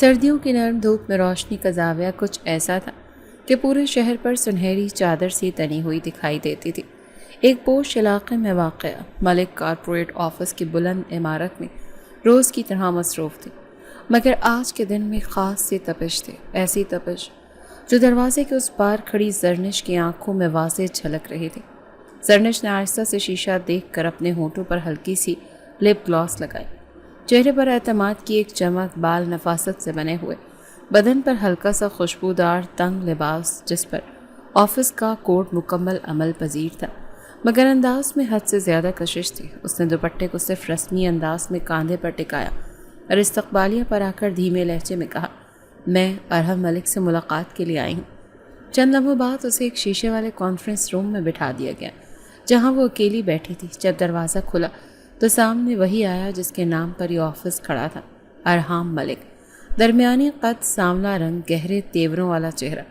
سردیوں کی نرم دھوپ میں روشنی کا زاویہ کچھ ایسا تھا کہ پورے شہر پر سنہری چادر سی تنی ہوئی دکھائی دیتی تھی۔ ایک پوش علاقے میں واقع ملک کارپوریٹ آفس کی بلند عمارت میں روز کی طرح مصروف تھی، مگر آج کے دن میں خاص سی تپش تھی، ایسی تپش جو دروازے کے اس پار کھڑی زرنش کی آنکھوں میں واضح جھلک رہی تھی۔ زرنش نے آہستہ سے شیشہ دیکھ کر اپنے ہونٹوں پر ہلکی سی لپ گلاس لگائی، چہرے پر اعتماد کی ایک چمک، بال نفاست سے بنے ہوئے، بدن پر ہلکا سا خوشبودار تنگ لباس جس پر آفس کا کوٹ مکمل عمل پذیر تھا، مگر انداز میں حد سے زیادہ کشش تھی۔ اس نے دوپٹے کو صرف رسمی انداز میں کاندھے پر ٹکایا اور استقبالیہ پر آ کر دھیمے لہجے میں کہا، میں ارحم ملک سے ملاقات کے لیے آئی ہوں۔ چند لمحوں بعد اسے ایک شیشے والے کانفرنس روم میں بٹھا دیا گیا جہاں وہ اکیلی بیٹھی تھی۔ جب دروازہ کھلا تو سامنے وہی آیا جس کے نام پر یہ آفس کھڑا تھا، ارحم ملک۔ درمیانی قد، سانولا رنگ، گہرے تیوروں والا چہرہ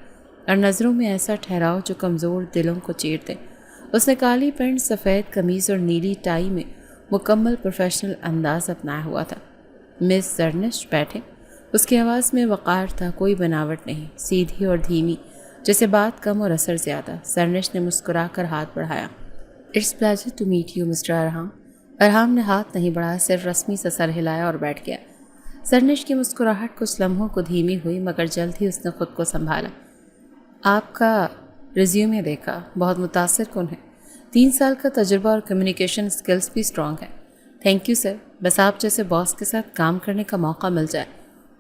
اور نظروں میں ایسا ٹھہراؤ جو کمزور دلوں کو چیرتے۔ اس نے کالی پینٹ، سفید قمیض اور نیلی ٹائی میں مکمل پروفیشنل انداز اپنایا ہوا تھا۔ مس زرنش، بیٹھے۔ اس کی آواز میں وقار تھا، کوئی بناوٹ نہیں، سیدھی اور دھیمی، جیسے بات کم اور اثر زیادہ۔ زرنش نے مسکرا کر ہاتھ بڑھایا۔ It's pleasure to meet you mister Arham. Arham نے ہاتھ نہیں بڑھایا، صرف رسمی سے سر ہلایا اور بیٹھ گیا۔ زرنش کی مسکراہٹ کچھ لمحوں کو دھیمی ہوئی، مگر جلد ہی اس نے خود کو سنبھالا۔ آپ کا ریزیومے دیکھا، بہت متاثر کن ہے۔ 3 سال کا تجربہ اور کمیونیکیشن سکلز بھی اسٹرانگ ہے۔ تھینک یو سر، بس آپ جیسے باس کے ساتھ کام کرنے کا موقع مل جائے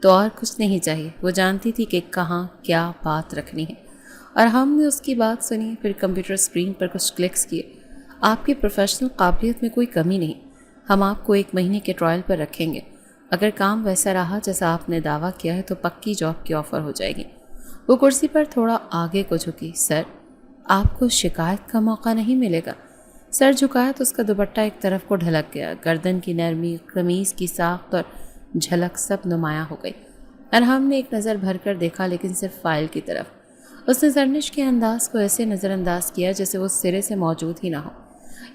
تو اور کچھ نہیں چاہیے۔ وہ جانتی تھی کہ کہاں کیا بات رکھنی ہے، اور ہم نے اس کی بات سنی، پھر کمپیوٹر اسکرین پر کچھ کلکس کیے۔ آپ کی پروفیشنل قابلیت میں کوئی کمی نہیں، ہم آپ کو 1 مہینے کے ٹرائل پر رکھیں گے۔ اگر کام ویسا رہا جیسا آپ نے دعویٰ کیا ہے تو پکی جاب کی آفر ہو جائے گی۔ وہ کرسی پر تھوڑا آگے کو جھکی۔ سر، آپ کو شکایت کا موقع نہیں ملے گا۔ سر جھکایا تو اس کا دوپٹہ ایک طرف کو ڈھلک گیا، گردن کی نرمی، قمیض کی ساخت اور جھلک سب نمایاں ہو گئی۔ ارحم نے ایک نظر بھر کر دیکھا، لیکن صرف فائل کی طرف۔ اس نے زرنش کے انداز کو ایسے نظر انداز کیا جیسے وہ سرے سے موجود ہی نہ ہو۔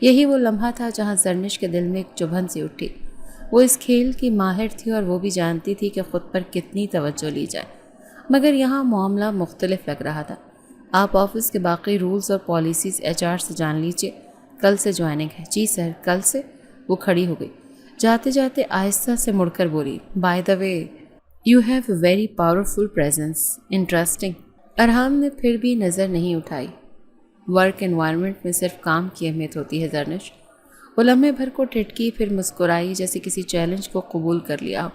یہی وہ لمحہ تھا جہاں زرنش کے دل میں ایک چبھن سی اٹھی۔ وہ اس کھیل کی ماہر تھی اور وہ بھی جانتی تھی کہ خود پر کتنی توجہ لی جائے، مگر یہاں معاملہ مختلف لگ رہا تھا۔ آپ آفس کے باقی رولز اور پالیسیز HR سے جان لیجئے، کل سے جوائننگ ہے۔ جی سر، کل سے؟ وہ کھڑی ہو گئی، جاتے جاتے آہستہ سے مڑ کر بولی، by the way you have a very powerful presence, interesting. Arham نے پھر بھی نظر نہیں اٹھائی۔ ورک انوائرمنٹ میں صرف کام کی اہمیت ہوتی ہے زرنش۔ وہ لمحے بھر کو ٹھٹکی، پھر مسکرائی جیسے کسی چیلنج کو قبول کر لیا ہو۔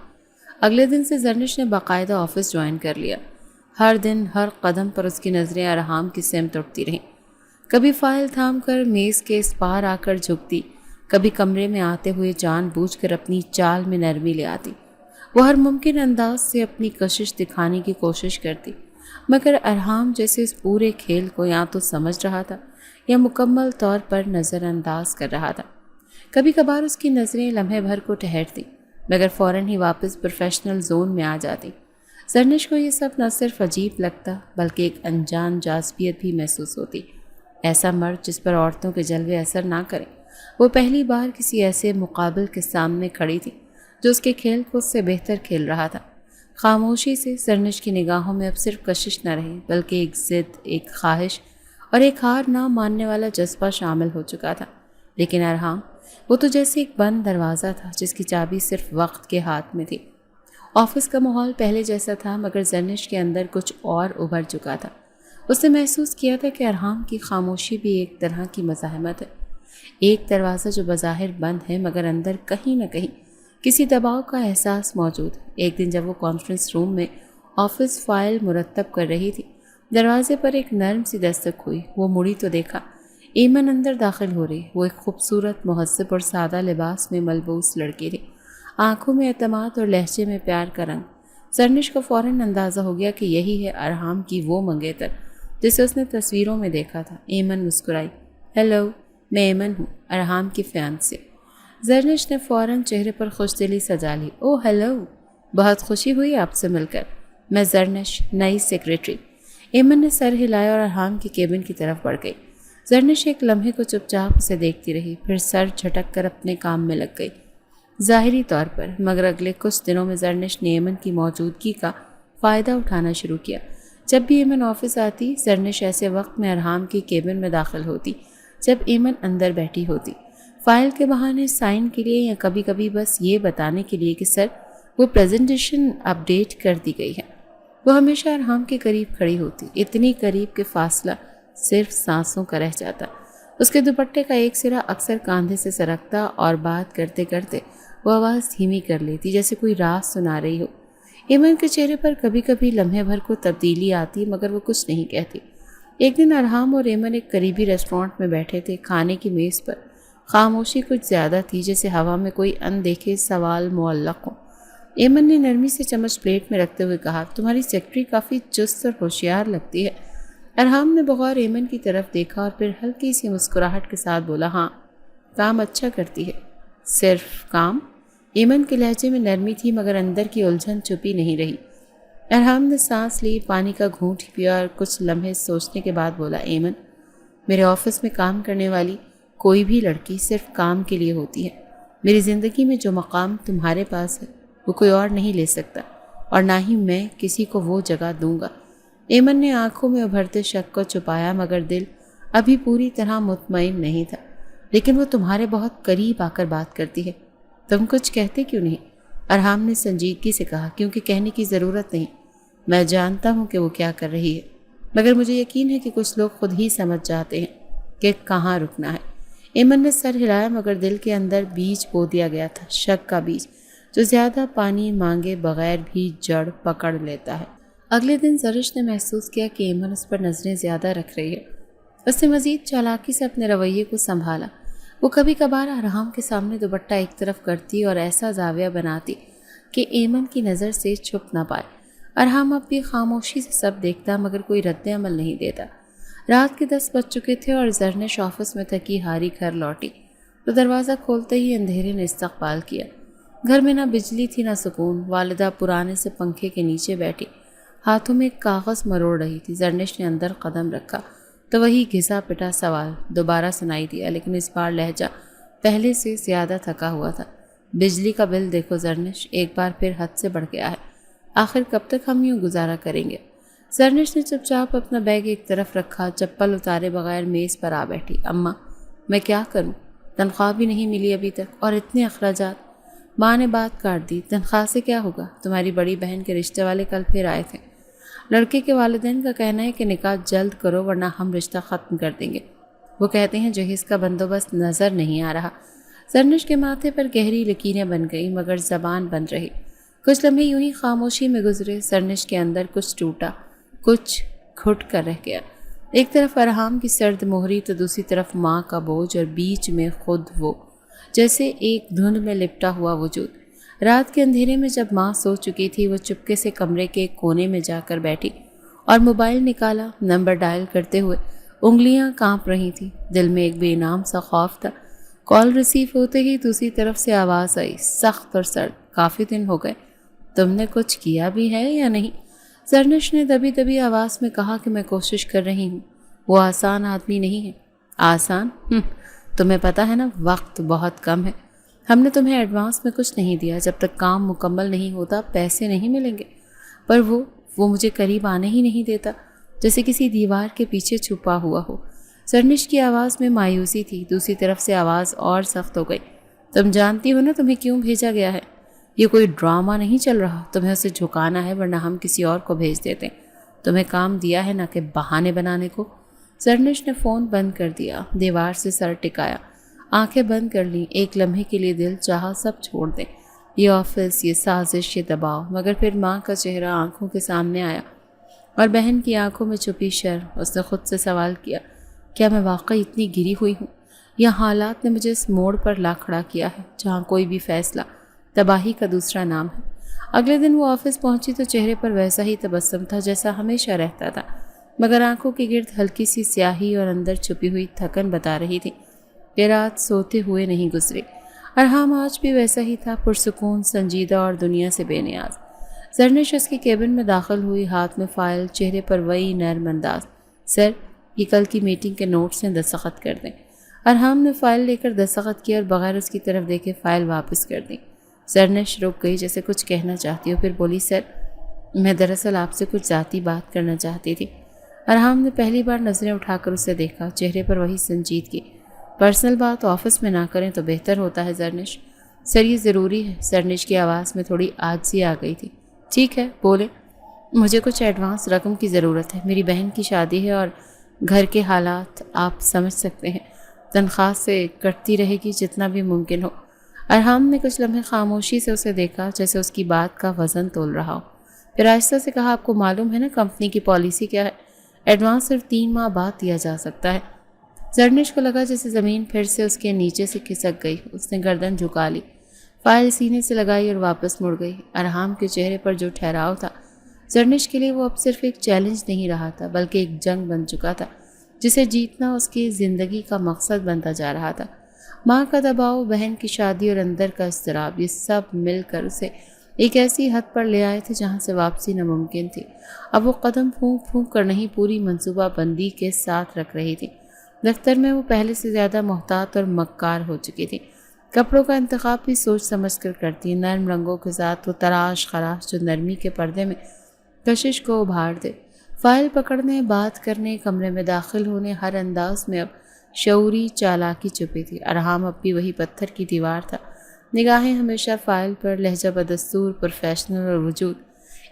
اگلے دن سے زرنش نے باقاعدہ آفس جوائن کر لیا۔ ہر دن، ہر قدم پر اس کی نظریں ارحم کی سمت اٹھتی رہیں۔ کبھی فائل تھام کر میز کے اس پار آ کر جھکتی، کبھی کمرے میں آتے ہوئے جان بوجھ کر اپنی چال میں نرمی لے آتی۔ وہ ہر ممکن انداز سے اپنی کشش دکھانے کی کوشش کرتی، مگر ارحم جیسے اس پورے کھیل کو یا تو سمجھ رہا تھا یا مکمل طور پر نظر انداز کر رہا تھا۔ کبھی کبھار اس کی نظریں لمحے بھر کو ٹھہرتی، مگر فوراً ہی واپس پروفیشنل زون میں آ جاتی۔ زرنش کو یہ سب نہ صرف عجیب لگتا بلکہ ایک انجان جاذبیت بھی محسوس ہوتی۔ ایسا مرد جس پر عورتوں کے جلوے اثر نہ کریں۔ وہ پہلی بار کسی ایسے مقابل کے سامنے کھڑی تھی جو اس کے کھیل کو اس سے بہتر کھیل رہا تھا۔ خاموشی سے زرنش کی نگاہوں میں اب صرف کشش نہ رہی بلکہ ایک ضد، ایک خواہش اور ایک ہار نہ ماننے والا جذبہ شامل ہو چکا تھا۔ لیکن ارحم، وہ تو جیسے ایک بند دروازہ تھا جس کی چابی صرف وقت کے ہاتھ میں تھی۔ آفس کا ماحول پہلے جیسا تھا، مگر زرنش کے اندر کچھ اور ابھر چکا تھا۔ اس نے محسوس کیا تھا کہ ارحم کی خاموشی بھی ایک طرح کی مزاحمت ہے، ایک دروازہ جو بظاہر بند ہے مگر اندر کہیں نہ کہیں کسی دباؤ کا احساس موجود ہے۔ ایک دن جب وہ کانفرنس روم میں آفس فائل مرتب کر رہی تھی، دروازے پر ایک نرم سی دستک ہوئی۔ وہ مڑی تو دیکھا ایمن اندر داخل ہو رہی۔ وہ ایک خوبصورت، مہذب اور سادہ لباس میں ملبوس لڑکی تھی، آنکھوں میں اعتماد اور لہجے میں پیار کا رنگ۔ زرنش کو فوراً اندازہ ہو گیا کہ یہی ہے ارحم کی وہ منگیتر جسے اس نے تصویروں میں دیکھا تھا۔ ایمن مسکرائی، ہیلو، میں ایمن ہوں، ارحم کی فیانسی۔ زرنش نے فوراً چہرے پر خوش دلی سجا لی۔ او ہیلو، بہت خوشی ہوئی آپ سے مل کر۔ میں زرنش، نئی سیکریٹری۔ ایمن نے سر ہلایا اور ارحم کی کیبن کی طرف بڑھ گئی۔ زرنش ایک لمحے کو چپ چاپ اسے دیکھتی رہی، پھر سر جھٹک کر اپنے کام میں لگ گئی۔ ظاہری طور پر، مگر اگلے کچھ دنوں میں زرنش نے ایمن کی موجودگی کا فائدہ اٹھانا شروع کیا۔ جب بھی ایمن آفس آتی، زرنش ایسے وقت میں ارحام کی کیبن میں داخل ہوتی جب ایمن اندر بیٹھی ہوتی، فائل کے بہانے سائن کے لیے یا کبھی کبھی بس یہ بتانے کے لیے کہ سر وہ پریزنٹیشن اپ ڈیٹ کر دی گئی ہے۔ وہ ہمیشہ ارحام کے قریب کھڑی ہوتی، اتنی قریب کہ فاصلہ صرف سانسوں کا رہ جاتا۔ اس کے دوپٹے کا ایک سرا اکثر کاندھے سے سرکتا اور بات کرتے کرتے وہ آواز دھیمی کر لیتی جیسے کوئی راز سنا رہی ہو۔ ایمن کے چہرے پر کبھی کبھی لمحے بھر کو تبدیلی آتی مگر وہ کچھ نہیں کہتی۔ ایک دن ارحام اور ایمن ایک قریبی ریسٹورانٹ میں بیٹھے تھے۔ کھانے کی میز پر خاموشی کچھ زیادہ تھی، جیسے ہوا میں کوئی اندیکھے سوال معلق ہو۔ ایمن نے نرمی سے چمچ پلیٹ میں رکھتے ہوئے کہا، تمہاری سیکرٹری کافی چست اور ہوشیار لگتی ہے۔ ارحام نے بغور ایمن کی طرف دیکھا اور پھر ہلکی سی مسکراہٹ کے ساتھ بولا، ہاں کام اچھا کرتی ہے۔ صرف کام؟ ایمن کے لہجے میں نرمی تھی مگر اندر کی الجھن چھپی نہیں رہی۔ ارحام نے سانس لی، پانی کا گھونٹ پیا اور کچھ لمحے سوچنے کے بعد بولا، ایمن، میرے آفس میں کام کرنے والی کوئی بھی لڑکی صرف کام کے لیے ہوتی ہے۔ میری زندگی میں جو مقام تمہارے پاس ہے وہ کوئی اور نہیں لے سکتا، اور نہ ہی میں کسی کو وہ جگہ دوں گا۔ ایمن نے آنکھوں میں ابھرتے شک کو چھپایا مگر دل ابھی پوری طرح مطمئن نہیں تھا۔ لیکن وہ تمہارے بہت قریب آ کر بات کرتی ہے، تم کچھ کہتے کیوں نہیں؟ ارحام نے سنجیدگی سے کہا، کیونکہ کہنے کی ضرورت نہیں، میں جانتا ہوں کہ وہ کیا کر رہی ہے، مگر مجھے یقین ہے کہ کچھ لوگ خود ہی سمجھ جاتے ہیں کہ کہاں رکنا ہے۔ ایمن نے سر ہلایا مگر دل کے اندر بیج بو دیا گیا تھا، شک کا بیج جو زیادہ پانی مانگے بغیر بھی جڑ پکڑ لیتا ہے۔ اگلے دن زرش نے محسوس کیا کہ ایمن اس پر نظریں زیادہ رکھ رہی ہے۔ اس نے مزید چالاکی سے اپنے رویے کو سنبھالا۔ وہ کبھی کبھار ارحام کے سامنے دوپٹہ ایک طرف کرتی اور ایسا زاویہ بناتی کہ ایمن کی نظر سے چھپ نہ پائے۔ ارحام اب بھی خاموشی سے سب دیکھتا مگر کوئی رد عمل نہیں دیتا۔ رات کے 10 بج چکے تھے اور زرنش آفس میں تھکی ہاری گھر لوٹی تو دروازہ کھولتے ہی اندھیرے نے استقبال کیا۔ گھر میں نہ بجلی تھی نہ سکون۔ والدہ پرانے سے پنکھے کے نیچے بیٹھی ہاتھوں میں ایک کاغذ مروڑ رہی تھی۔ زرنش نے اندر قدم رکھا تو وہی گھسا پٹا سوال دوبارہ سنائی دیا، لیکن اس بار لہجہ پہلے سے زیادہ تھکا ہوا تھا۔ بجلی کا بل دیکھو زرنش، ایک بار پھر حد سے بڑھ گیا ہے، آخر کب تک ہم یوں گزارا کریں گے؟ زرنش نے چپ چاپ اپنا بیگ ایک طرف رکھا، چپل اتارے بغیر میز پر آ بیٹھی۔ اماں، میں کیا کروں؟ تنخواہ بھی نہیں ملی ابھی تک اور اتنے اخراجات۔ ماں نے بات کاٹ دی، تنخواہ سے کیا ہوگا؟ تمہاری بڑی بہن کے رشتے والے کل پھر آئے تھے۔ لڑکے کے والدین کا کہنا ہے کہ نکاح جلد کرو ورنہ ہم رشتہ ختم کر دیں گے۔ وہ کہتے ہیں جہیز کا بندوبست نظر نہیں آ رہا۔ زرنش کے ماتھے پر گہری لکیریں بن گئی مگر زبان بند رہی۔ کچھ لمحے یوں ہی خاموشی میں گزرے۔ زرنش کے اندر کچھ ٹوٹا، کچھ گھٹ کر رہ گیا۔ ایک طرف ارحام کی سرد مہری تو دوسری طرف ماں کا بوجھ اور بیچ میں خود وہ، جیسے ایک دھند میں لپٹا ہوا وجود۔ رات کے اندھیرے میں جب ماں سو چکی تھی، وہ چپکے سے کمرے کے ایک کونے میں جا کر بیٹھی اور موبائل نکالا۔ نمبر ڈائل کرتے ہوئے انگلیاں کانپ رہی تھیں، دل میں ایک بے نام سا خوف تھا۔ کال ریسیو ہوتے ہی دوسری طرف سے آواز آئی، سخت اور سرد، کافی دن ہو گئے، تم نے کچھ کیا بھی ہے یا نہیں؟ زرنش نے دبی دبی آواز میں کہا کہ میں کوشش کر رہی ہوں۔ وہ آسان آدمی نہیں ہے۔ آسان؟ تمہیں پتہ ہے نا وقت بہت کم ہے۔ ہم نے تمہیں ایڈوانس میں کچھ نہیں دیا، جب تک کام مکمل نہیں ہوتا پیسے نہیں ملیں گے۔ پر وہ مجھے قریب آنے ہی نہیں دیتا، جیسے کسی دیوار کے پیچھے چھپا ہوا ہو۔ زرنش کی آواز میں مایوسی تھی۔ دوسری طرف سے آواز اور سخت ہو گئی، تم جانتی ہو نا تمہیں کیوں بھیجا گیا ہے؟ یہ کوئی ڈرامہ نہیں چل رہا، تمہیں اسے جھکانا ہے ورنہ ہم کسی اور کو بھیج دیتے۔ تمہیں کام دیا ہے نہ کہ بہانے بنانے کو۔ زرنش نے فون بند کر دیا، دیوار سے سر ٹکایا، آنکھیں بند کر لیں۔ ایک لمحے کے لیے دل چاہا سب چھوڑ دیں، یہ آفس، یہ سازش، یہ دباؤ، مگر پھر ماں کا چہرہ آنکھوں کے سامنے آیا اور بہن کی آنکھوں میں چھپی شرم۔ اس نے خود سے سوال کیا، کیا میں واقعی اتنی گری ہوئی ہوں یا حالات نے مجھے اس موڑ پر لا کھڑا کیا ہے جہاں کوئی بھی فیصلہ تباہی کا دوسرا نام ہے؟ اگلے دن وہ آفس پہنچی تو چہرے پر ویسا ہی تبسم تھا جیسا ہمیشہ رہتا تھا، مگر آنکھوں کے گرد ہلکی سی سیاہی اور اندر چھپی ہوئی تھکن بتا رہی تھی کہ رات سوتے ہوئے نہیں گزری۔ ارحام آج بھی ویسا ہی تھا، پرسکون، سنجیدہ اور دنیا سے بے نیاز۔ زرنش اس کی کیبن میں داخل ہوئی، ہاتھ میں فائل، چہرے پر وہی نرم انداز۔ سر، یہ کل کی میٹنگ کے نوٹس ہیں، دستخط کر دیں۔ ارحام نے فائل لے کر دستخط کیا اور بغیر اس کی طرف دیکھے فائل واپس کر دی۔ زرنش رک گئی جیسے کچھ کہنا چاہتی ہو، پھر بولی سر میں دراصل آپ سے کچھ ذاتی بات کرنا چاہتی تھی۔ ارحام نے پہلی بار نظریں اٹھا کر اسے دیکھا، چہرے پر وہی سنجیدگی۔ پرسنل بات آفس میں نہ کریں تو بہتر ہوتا ہے زرنش۔ سر یہ ضروری ہے، زرنش کی آواز میں تھوڑی عاجزی آ گئی تھی۔ ٹھیک ہے بولے، مجھے کچھ ایڈوانس رقم کی ضرورت ہے، میری بہن کی شادی ہے اور گھر کے حالات آپ سمجھ سکتے ہیں، تنخواہ سے کٹتی رہے گی جتنا بھی ممکن ہو۔ ارحام نے کچھ لمحے خاموشی سے اسے دیکھا جیسے اس کی بات کا وزن تول رہا ہو، پھر آہستہ سے کہا آپ کو معلوم ہے نا کمپنی کی پالیسی کیا ہے، ایڈوانس صرف 3 ماہ بعد دیا جا سکتا ہے۔ زرنش کو لگا جیسے زمین پھر سے اس کے نیچے سے کھسک گئی، اس نے گردن جھکا لی، فائل سینے سے لگائی اور واپس مڑ گئی۔ ارحام کے چہرے پر جو ٹھہراؤ تھا، زرنش کے لیے وہ اب صرف ایک چیلنج نہیں رہا تھا بلکہ ایک جنگ بن چکا تھا جسے جیتنا اس کی زندگی کا مقصد بنتا جا رہا تھا۔ ماں کا دباؤ، بہن کی شادی اور اندر کا اضطراب، یہ سب مل کر اسے ایک ایسی حد پر لے آئے تھے جہاں سے واپسی ناممکن تھی۔ اب وہ قدم پھونک پھونک کر نہیں، پوری منصوبہ بندی کے ساتھ رکھ رہی تھی۔ دفتر میں وہ پہلے سے زیادہ محتاط اور مکار ہو چکی تھی، کپڑوں کا انتخاب بھی سوچ سمجھ کر کرتی، نرم رنگوں کے ساتھ وہ تراش خراش جو نرمی کے پردے میں کشش کو ابھار دے۔ فائل پکڑنے، بات کرنے، کمرے میں داخل ہونے، ہر انداز میں اب شعوری چالاکی چھپی تھی۔ ارحام اب بھی وہی پتھر کی دیوار تھا، نگاہیں ہمیشہ فائل پر، لہجہ بدستور، پروفیشنل، اور وجود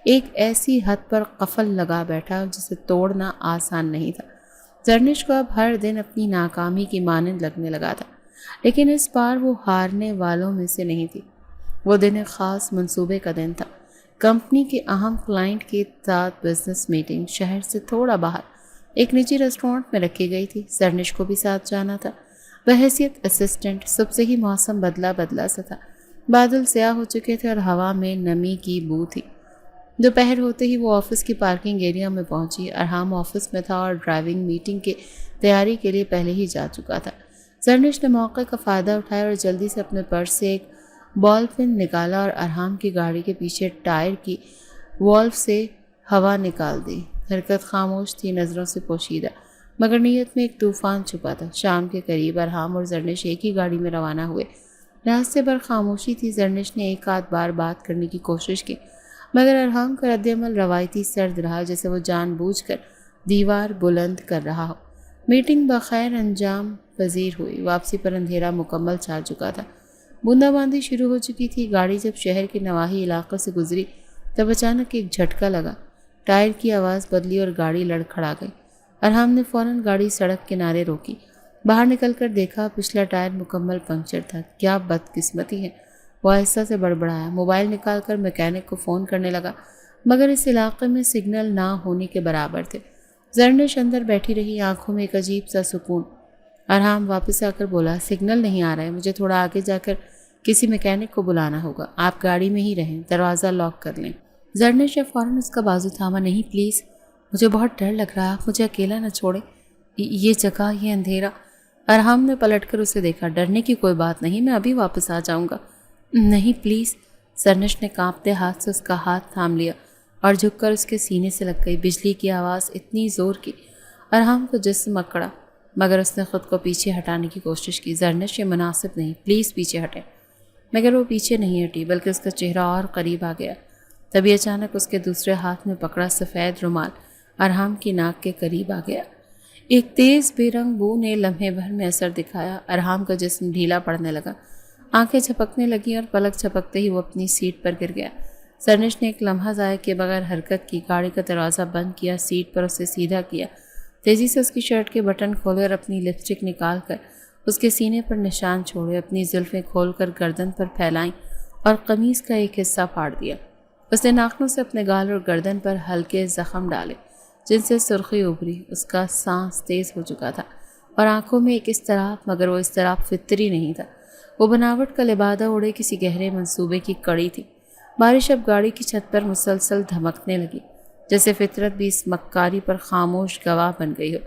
ایک ایسی حد پر قفل لگا بیٹھا جسے توڑنا آسان نہیں تھا۔ زرنش کو اب ہر دن اپنی ناکامی کی مانند لگنے لگا تھا، لیکن اس بار وہ ہارنے والوں میں سے نہیں تھی۔ وہ دن ایک خاص منصوبے کا دن تھا، کمپنی کے اہم کلائنٹ کے ساتھ بزنس میٹنگ، شہر سے تھوڑا باہر ایک نجی ریسٹورانٹ میں رکھی گئی تھی۔ زرنش کو بھی ساتھ جانا تھا بحیثیت اسسٹنٹ۔ صبح سے ہی موسم بدلا سا تھا، بادل سیاہ ہو چکے تھے اور ہوا میں نمی کی بو تھی۔ دوپہر ہوتے ہی وہ آفس کی پارکنگ ایریا میں پہنچی۔ ارحام آفس میں تھا اور ڈرائیونگ میٹنگ کی تیاری کے لیے پہلے ہی جا چکا تھا۔ زرنش نے موقع کا فائدہ اٹھایا اور جلدی سے اپنے پرس سے ایک بال پن نکالا اور ارحام کی گاڑی کے پیچھے ٹائر کی والو سے ہوا نکال دی۔ حرکت خاموش تھی، نظروں سے پوشیدہ، مگر نیت میں ایک طوفان چھپا تھا۔ شام کے قریب ارحام اور زرنش ایک ہی گاڑی میں روانہ ہوئے۔ راستے پر خاموشی تھی، زرنش نے ایک آدھ بار بات کرنے کی کوشش کی، مگر ارحام کا رد عمل روایتی سرد رہا، جیسے وہ جان بوجھ کر دیوار بلند کر رہا ہو۔ میٹنگ بخیر انجام پذیر ہوئی۔ واپسی پر اندھیرا مکمل چھا چکا تھا، بوندا باندی شروع ہو چکی تھی۔ گاڑی جب شہر کے نواحی علاقے سے گزری تب اچانک ایک جھٹکا لگا، ٹائر کی آواز بدلی اور گاڑی لڑکھڑا گئی۔ ارحام نے فوراً گاڑی سڑک کنارے روکی، باہر نکل کر دیکھا پچھلا ٹائر مکمل پنکچر تھا۔ کیا بدقسمتی ہے، وہ آہستہ سے بڑبڑایا۔ موبائل نکال کر میکینک کو فون کرنے لگا، مگر اس علاقے میں سگنل نہ ہونے کے برابر تھے۔ زرنش اندر بیٹھی رہی، آنکھوں میں ایک عجیب سا سکون۔ ارحام واپس آ کر بولا سگنل نہیں آ رہا ہے، مجھے تھوڑا آگے جا کر کسی میکینک کو بلانا ہوگا، آپ گاڑی میں ہی رہیں، دروازہ لاک کر لیں۔ زرنش نے فوراً اس کا بازو تھاما، نہیں پلیز، مجھے بہت ڈر لگ رہا ہے، آپ مجھے اکیلا نہ چھوڑیں، یہ جگہ، یہ اندھیرا۔ ارحام نے پلٹ کر اسے دیکھا، ڈرنے کی کوئی بات نہیں، میں ابھی واپس آ جاؤں گا۔ نہیں پلیز۔ زرنش نے کانپتے ہاتھ سے اس کا ہاتھ تھام لیا اور جھک کر اس کے سینے سے لگ گئی۔ بجلی کی آواز اتنی زور کی ارحام کو جسم اکڑا، مگر اس نے خود کو پیچھے ہٹانے کی کوشش کی۔ زرنش یہ مناسب نہیں، پلیز پیچھے ہٹیں۔ مگر وہ پیچھے نہیں ہٹی، بلکہ اس کا چہرہ اور قریب آ گیا۔ تبھی اچانک اس کے دوسرے ہاتھ میں پکڑا سفید رومال ارحام کی ناک کے قریب آ گیا۔ ایک تیز بے رنگ بو نے لمحے بھر میں اثر دکھایا۔ ارحام کا جسم ڈھیلا پڑنے لگا، آنکھیں جھپکنے لگیں اور پلک جھپکتے ہی وہ اپنی سیٹ پر گر گیا۔ زرنش نے ایک لمحہ ضائع کیے بغیر حرکت کی، گاڑی کا دروازہ بند کیا، سیٹ پر اسے سیدھا کیا، تیزی سے اس کی شرٹ کے بٹن کھولے اور اپنی لپسٹک نکال کر اس کے سینے پر نشان چھوڑے، اپنی زلفیں کھول کر گردن پر پھیلائیں اور قمیص کا ایک حصہ پھاڑ دیا۔ اس نے ناخنوں سے اپنے گال اور گردن پر ہلکے زخم ڈالے جن سے سرخی ابھری۔ اس کا سانس تیز ہو چکا تھا اور آنکھوں میں ایک اضطراب، مگر وہ اضطراب فطری نہیں تھا، وہ بناوٹ کا لبادہ اڑے کسی گہرے منصوبے کی کڑی تھی۔ بارش اب گاڑی کی چھت پر مسلسل دھمکنے لگی، جیسے فطرت بھی اس مکاری پر خاموش گواہ بن گئی ہو۔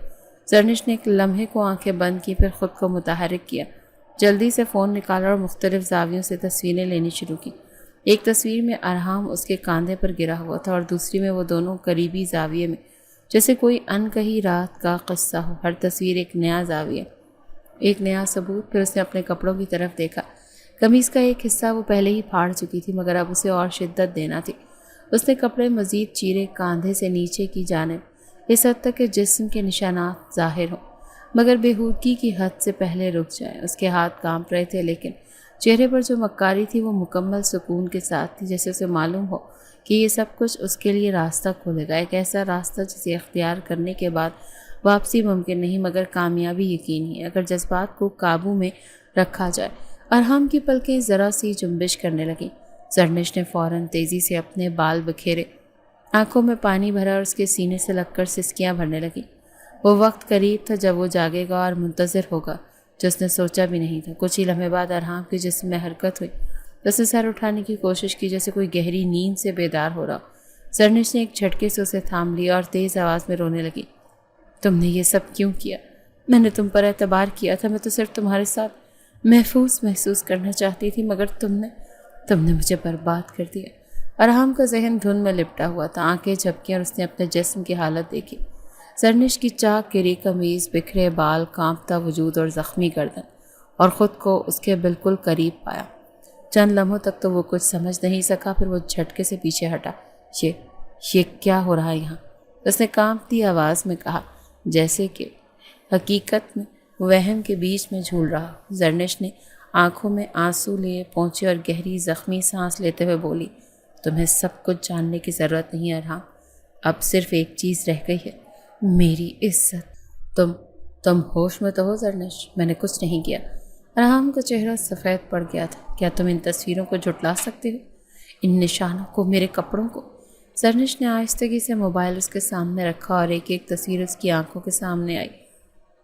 زرنش نے ایک لمحے کو آنکھیں بند کی، پھر خود کو متحرک کیا، جلدی سے فون نکالا اور مختلف زاویوں سے تصویریں لینی شروع کی۔ ایک تصویر میں ارحام اس کے کاندھے پر گرا ہوا تھا اور دوسری میں وہ دونوں قریبی زاویے میں، جیسے کوئی انکہی رات کا قصہ ہو۔ ہر تصویر ایک نیا زاویہ، ایک نیا ثبوت۔ پھر اس نے اپنے کپڑوں کی طرف دیکھا، قمیص کا ایک حصہ وہ پہلے ہی پھاڑ چکی تھی مگر اب اسے اور شدت دینا تھی۔ اس نے کپڑے مزید چیرے کاندھے سے نیچے کی جانب، اس حد تک کہ جسم کے نشانات ظاہر ہوں مگر بےہودگی کی حد سے پہلے رک جائیں۔ اس کے ہاتھ کانپ رہے تھے لیکن چہرے پر جو مکاری تھی وہ مکمل سکون کے ساتھ تھی، جیسے اسے معلوم ہو کہ یہ سب کچھ اس کے لیے راستہ کھولے گا، ایک ایسا راستہ جسے اختیار کرنے کے بعد واپسی ممکن نہیں مگر کامیابی یقینی ہے اگر جذبات کو قابو میں رکھا جائے۔ ارحام کی پلکیں ذرا سی جنبش کرنے لگیں۔ زرنش نے فوراً تیزی سے اپنے بال بکھیرے، آنکھوں میں پانی بھرا اور اس کے سینے سے لگ کر سسکیاں بھرنے لگیں۔ وہ وقت قریب تھا جب وہ جاگے گا اور منتظر ہوگا جو اس نے سوچا بھی نہیں تھا۔ کچھ ہی لمحے بعد ارحام کے جسم میں حرکت ہوئی۔ اس نے سر اٹھانے کی کوشش کی جیسے کوئی گہری نیند سے بیدار ہو رہا۔ زرنش نے ایک جھٹکے سے اسے تھام لیا اور تیز آواز میں رونے لگی۔ تم نے یہ سب کیوں کیا؟ میں نے تم پر اعتبار کیا تھا، میں تو صرف تمہارے ساتھ محفوظ محسوس کرنا چاہتی تھی مگر تم نے مجھے برباد کر دیا۔ ارحام کا ذہن دھن میں لپٹا ہوا تھا، آنکھیں جھپکیں اور اس نے اپنے جسم کی حالت دیکھی۔ زرنش کی چاک گری قمیض، بکھرے بال، کانپتا وجود اور زخمی گردن، اور خود کو اس کے بالکل قریب پایا۔ چند لمحوں تک تو وہ کچھ سمجھ نہیں سکا، پھر وہ جھٹکے سے پیچھے ہٹا۔ یہ کیا ہو رہا ہے یہاں؟ اس نے کانپتی آواز میں کہا، جیسے کہ حقیقت میں وہم کے بیچ میں جھول رہا۔ زرنش نے آنکھوں میں آنسو لیے پہنچے اور گہری زخمی سانس لیتے ہوئے بولی، تمہیں سب کچھ جاننے کی ضرورت نہیں ارحام، اب صرف ایک چیز رہ گئی ہے، میری عزت۔ تم ہوش میں تو ہو زرنش؟ میں نے کچھ نہیں کیا۔ ارحام کا چہرہ سفید پڑ گیا تھا۔ کیا تم ان تصویروں کو جھٹلا سکتے ہو؟ ان نشانوں کو، میرے کپڑوں کو؟ زرنش نے آہستگی سے موبائل اس کے سامنے رکھا اور ایک ایک تصویر اس کی آنکھوں کے سامنے آئی۔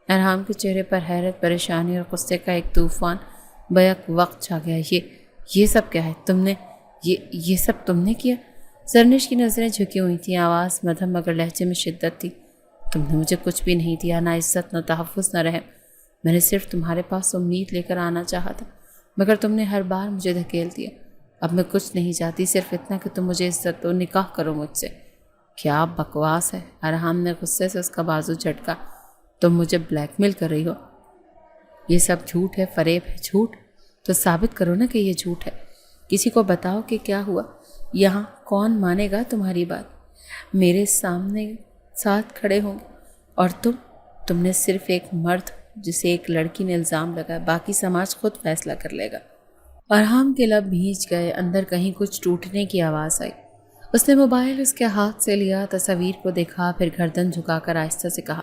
ارحام کے چہرے پر حیرت، پریشانی اور غصے کا ایک طوفان بیک وقت چھا گیا۔ یہ سب کیا ہے؟ یہ سب تم نے کیا؟ زرنش کی نظریں جھکی ہوئی تھیں، آواز مدھم مگر لہجے میں شدت تھی۔ تم نے مجھے کچھ بھی نہیں دیا، نہ عزت، نہ تحفظ، نہ رحم۔ میں نے صرف تمہارے پاس امید لے کر آنا چاہا تھا مگر تم نے ہر بار مجھے دھکیل دیا۔ اب میں کچھ نہیں چاہتی، صرف اتنا کہ تم مجھے عزت دو، نکاح کرو مجھ سے۔ کیا بکواس ہے؟ ارحام نے غصے سے اس کا بازو جھٹکا۔ تم مجھے بلیک میل کر رہی ہو؟ یہ سب جھوٹ ہے، فریب ہے، جھوٹ۔ تو ثابت کرو نا کہ یہ جھوٹ ہے، کسی کو بتاؤ کہ کیا ہوا۔ یہاں کون مانے گا تمہاری بات؟ میرے سامنے ساتھ کھڑے ہوں گے اور تم نے صرف ایک مرد جسے ایک لڑکی نے الزام لگایا، باقی سماج خود فیصلہ کر لے گا۔ ارحام کے لب بھیج گئے، اندر کہیں کچھ ٹوٹنے کی آواز آئی۔ اس نے موبائل اس کے ہاتھ سے لیا، تصویر کو دیکھا، پھر گردن جھکا کر آہستہ سے کہا،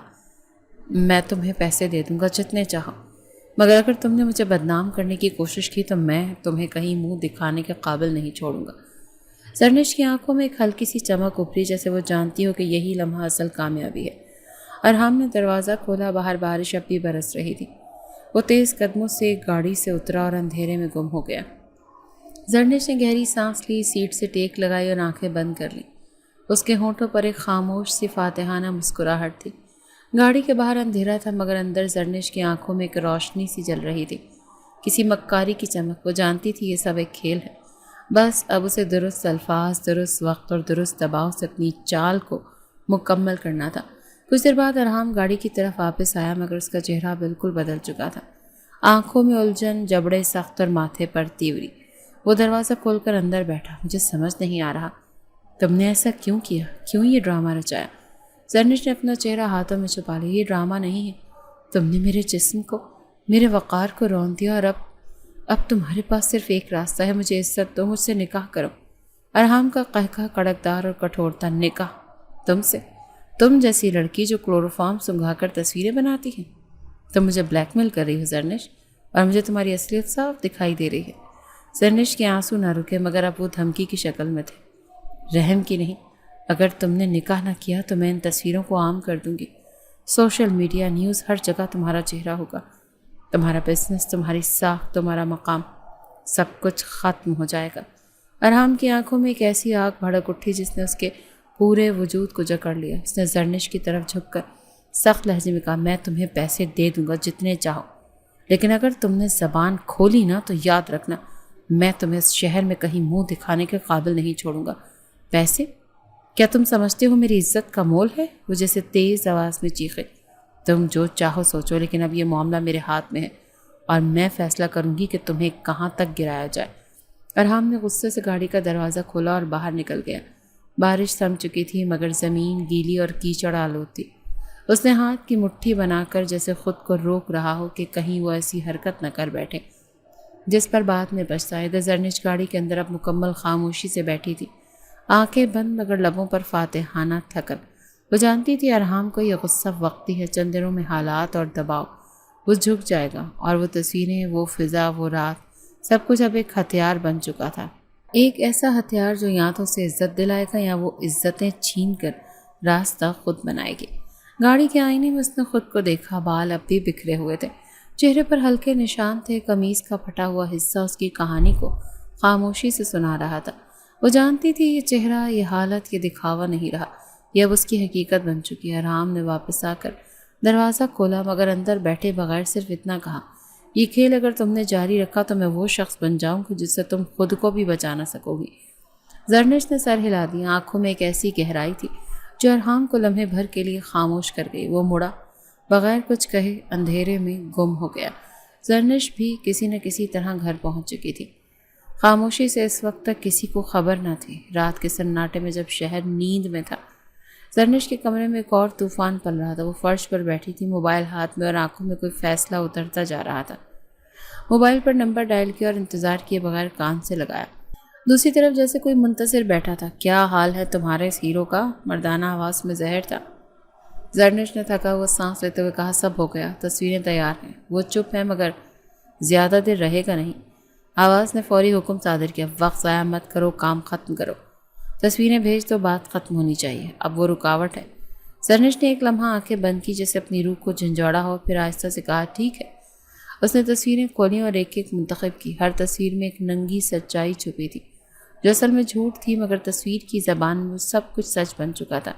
میں تمہیں پیسے دے دوں گا جتنے چاہو، مگر اگر تم نے مجھے بدنام کرنے کی کوشش کی تو میں تمہیں کہیں منہ دکھانے کے قابل نہیں چھوڑوں گا۔ زرنش کی آنکھوں میں ایک ہلکی سی چمک ابھری، جیسے وہ جانتی ہو کہ یہی لمحہ اصل کامیابی ہے۔ ارحام نے دروازہ کھولا، باہر بارش اب بھی برس رہی تھی۔ وہ تیز قدموں سے ایک گاڑی سے اترا اور اندھیرے میں گم ہو گیا۔ زرنش نے گہری سانس لی، سیٹ سے ٹیک لگائی اور آنکھیں بند کر لیں۔ اس کے ہونٹوں پر ایک خاموش سی فاتحانہ مسکراہٹ تھی۔ گاڑی کے باہر اندھیرا تھا مگر اندر زرنش کی آنکھوں میں ایک روشنی سی جل رہی تھی، کسی مکاری کی چمک۔ وہ جانتی تھی یہ سب ایک کھیل ہے، بس اب اسے درست الفاظ، درست وقت اور درست دباؤ سے اپنی چال کو مکمل کرنا تھا۔ کچھ دیر بعد ارحام گاڑی کی طرف واپس آیا مگر اس کا چہرہ بالکل بدل چکا تھا، آنکھوں میں الجھن، جبڑے سخت اور ماتھے پر تیوری۔ وہ دروازہ کھول کر اندر بیٹھا۔ مجھے سمجھ نہیں آ رہا تم نے ایسا کیوں کیا، کیوں یہ ڈرامہ رچایا؟ زرنش نے اپنا چہرہ ہاتھوں میں چھپا لیا۔ یہ ڈرامہ نہیں ہے، تم نے میرے جسم کو، میرے وقار کو رون دیا اور اب تمہارے پاس صرف ایک راستہ ہے، مجھے عزت دو، مجھ سے نکاح کرو۔ ارحام کا قہقہ کڑکدار اور کٹھور تھا۔ نکاح؟ تم سے؟ تم جیسی لڑکی جو کلوروفارم سنگھا کر تصویریں بناتی ہیں؟ تم مجھے بلیک میل کر رہی ہو زرنش، اور مجھے تمہاری اصلیت صاف دکھائی دے رہی ہے۔ زرنش کے آنسو نہ رکے مگر اب وہ دھمکی کی شکل میں تھے، رحم کی نہیں۔ اگر تم نے نکاح نہ کیا تو میں ان تصویروں کو عام کر دوں گی، سوشل میڈیا، نیوز، ہر جگہ تمہارا چہرہ ہوگا، تمہارا بزنس، تمہاری ساکھ، تمہارا مقام، سب کچھ ختم ہو جائے گا۔ ارحام کی آنکھوں میں ایک ایسی آگ بھڑک اٹھی جس نے اس کے پورے وجود کو جکڑ لیا۔ اس نے زرنش کی طرف جھک کر سخت لہجے میں کہا، میں تمہیں پیسے دے دوں گا جتنے چاہو، لیکن اگر تم نے زبان کھولی نا تو یاد رکھنا میں تمہیں اس شہر میں کہیں منہ دکھانے کے قابل نہیں چھوڑوں گا۔ پیسے؟ کیا تم سمجھتے ہو میری عزت کا مول ہے؟ وہ جیسے تیز آواز میں چیخے۔ تم جو چاہو سوچو، لیکن اب یہ معاملہ میرے ہاتھ میں ہے اور میں فیصلہ کروں گی کہ تمہیں کہاں تک گرایا جائے۔ ارحام نے غصے سے گاڑی کا دروازہ کھولا اور باہر نکل گیا۔ بارش تھم چکی تھی مگر زمین گیلی اور کیچڑ آلود تھی۔ اس نے ہاتھ کی مٹھی بنا کر جیسے خود کو روک رہا ہو کہ کہیں وہ ایسی حرکت نہ کر بیٹھے جس پر بعد میں پچھتائے۔ زرنش گاڑی کے اندر اب مکمل خاموشی سے بیٹھی تھی، آنکھیں بند مگر لبوں پر فاتحانہ تھکن۔ وہ جانتی تھی ارحام کو یہ غصہ وقتی ہے، چند دنوں میں حالات اور دباؤ وہ جھک جائے گا، اور وہ تصویریں، وہ فضا، وہ رات، سب کچھ اب ایک ہتھیار بن چکا تھا۔ ایک ایسا ہتھیار جو یا تو اسے عزت دلائے گا یا وہ عزتیں چھین کر راستہ خود بنائے گی۔ گاڑی کے آئینے میں اس نے خود کو دیکھا، بال اب بھی بکھرے ہوئے تھے، چہرے پر ہلکے نشان تھے، قمیص کا پھٹا ہوا حصہ اس کی کہانی کو خاموشی سے سنا رہا تھا۔ وہ جانتی تھی یہ چہرہ، یہ حالت، یہ دکھاوا نہیں رہا، یہ اب اس کی حقیقت بن چکی ہے۔ ارحام نے واپس آ کر دروازہ کھولا مگر اندر بیٹھے بغیر صرف اتنا کہا، یہ کھیل اگر تم نے جاری رکھا تو میں وہ شخص بن جاؤں گی جس سے تم خود کو بھی بچا نہ سکو گی۔ زرنش نے سر ہلا دیا، آنکھوں میں ایک ایسی گہرائی تھی جو ارحام کو لمحے بھر کے لیے خاموش کر گئی۔ وہ مڑا، بغیر کچھ کہے اندھیرے میں گم ہو گیا۔ زرنش بھی کسی نہ کسی طرح گھر پہنچ چکی تھی۔ خاموشی سے اس وقت تک کسی کو خبر نہ تھی۔ رات کے سناٹے میں جب شہر نیند میں تھا، زرنش کے کمرے میں ایک اور طوفان پل رہا تھا۔ وہ فرش پر بیٹھی تھی، موبائل ہاتھ میں، اور آنکھوں میں کوئی فیصلہ اترتا جا رہا تھا۔ موبائل پر نمبر ڈائل کیا اور انتظار کیے بغیر کان سے لگایا۔ دوسری طرف جیسے کوئی منتظر بیٹھا تھا۔ کیا حال ہے تمہارے اس ہیرو کا؟ مردانہ آواز میں زہر تھا۔ زرنش نے تھکا ہوا سانس لیتے ہوئے کہا، سب ہو گیا، تصویریں تیار ہیں۔ وہ چپ ہے مگر زیادہ دیر رہے گا نہیں۔ آواز نے فوری حکم صادر کیا، وقت ضائع مت کرو، کام ختم کرو، تصویریں بھیج تو بات ختم ہونی چاہیے، اب وہ رکاوٹ ہے۔ زرنش نے ایک لمحہ آنکھیں بند کی جیسے اپنی روح کو جھنجھوڑا ہو، پھر آہستہ سے کہا، ٹھیک ہے۔ اس نے تصویریں کھولیں اور ایک ایک منتخب کی۔ ہر تصویر میں ایک ننگی سچائی چھپی تھی جو اصل میں جھوٹ تھی، مگر تصویر کی زبان میں سب کچھ سچ بن چکا تھا۔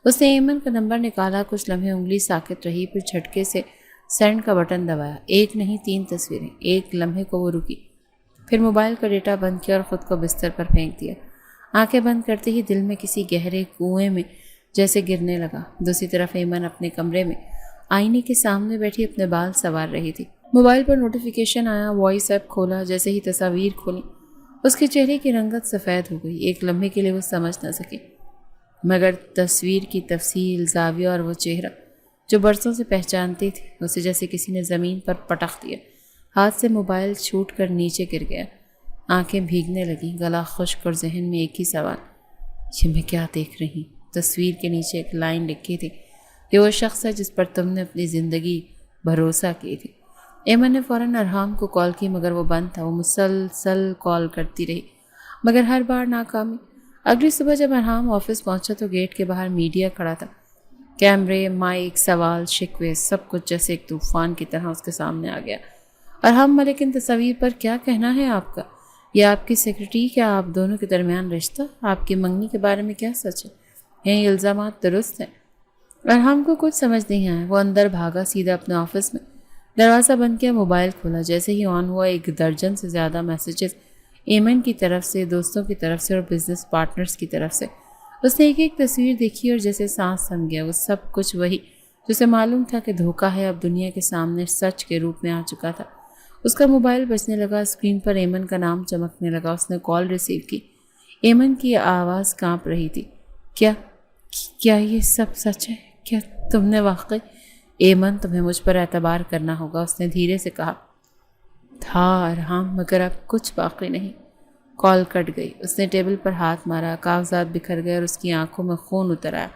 اس نے ایمن کا نمبر نکالا، کچھ لمحے انگلی ساکت رہی، پھر جھٹکے سے سینڈ کا بٹن دبایا۔ ایک نہیں 3 تصویریں۔ ایک لمحے کو وہ رکی، پھر موبائل کا ڈیٹا بند کیا اور خود کو بستر پر پھینک دیا۔ آنکھیں بند کرتے ہی دل میں کسی گہرے کنویں میں جیسے گرنے لگا۔ دوسری طرف ایمن اپنے کمرے میں آئینے کے سامنے بیٹھی اپنے بال سنوار رہی تھی۔ موبائل پر نوٹیفیکیشن آیا، وائس ایپ کھولا، جیسے ہی تصاویر کھولیں اس کے چہرے کی رنگت سفید ہو گئی۔ ایک لمحے کے لیے وہ سمجھ نہ سکی مگر تصویر کی تفصیل، زاویہ اور وہ چہرہ جو برسوں سے پہچانتی تھی، اسے جیسے کسی نے زمین پر پٹخ دیا۔ ہاتھ سے موبائل چھوٹ کر نیچے گر گیا، آنکھیں بھیگنے لگیں، گلا خشک اور ذہن میں ایک ہی سوال، یہ میں کیا دیکھ رہی؟ تصویر کے نیچے ایک لائن لکھی تھی، یہ وہ شخص ہے جس پر تم نے اپنی زندگی بھروسہ کی تھی۔ ایمن نے فوراً ارحام کو کال کی مگر وہ بند تھا۔ وہ مسلسل کال کرتی رہی مگر ہر بار ناکامی۔ اگلی صبح جب ارحام آفس پہنچا تو گیٹ کے باہر میڈیا کھڑا تھا، کیمرے، مائک، سوال، شکوے، سب کچھ جیسے ایک طوفان کی طرح اس کے سامنے آ گیا۔ ارحام ملک، ان تصاویر پر کیا کہنا ہے آپ کا؟ یہ آپ کی سیکرٹری، کیا آپ دونوں کے درمیان رشتہ؟ آپ کی منگنی کے بارے میں کیا سچ ہے؟ یہ الزامات درست ہیں؟ ارحام کو کچھ سمجھ نہیں آیا۔ وہ اندر بھاگا، سیدھا اپنے آفس میں، دروازہ بند کیا، موبائل کھولا۔ جیسے ہی آن ہوا، 1 درجن سے زیادہ میسیجز ایمن کی طرف سے، دوستوں کی طرف سے اور بزنس پارٹنرز کی طرف سے۔ اس نے ایک ایک تصویر دیکھی اور جیسے سانس تھم گیا۔ وہ سب کچھ وہی جسے معلوم تھا کہ دھوکہ ہے، اب دنیا کے سامنے سچ کے روپ میں آ چکا تھا۔ اس کا موبائل بجنے لگا، اسکرین پر ایمن کا نام چمکنے لگا۔ اس نے کال ریسیو کی۔ ایمن کی آواز کانپ رہی تھی، کیا یہ سب سچ ہے؟ کیا تم نے واقعی؟ ایمن، تمہیں مجھ پر اعتبار کرنا ہوگا، اس نے دھیرے سے کہا۔ تھا ارحام، مگر اب کچھ باقی نہیں۔ کال کٹ گئی۔ اس نے ٹیبل پر ہاتھ مارا، کاغذات بکھر گئے اور اس کی آنکھوں میں خون اتر آیا۔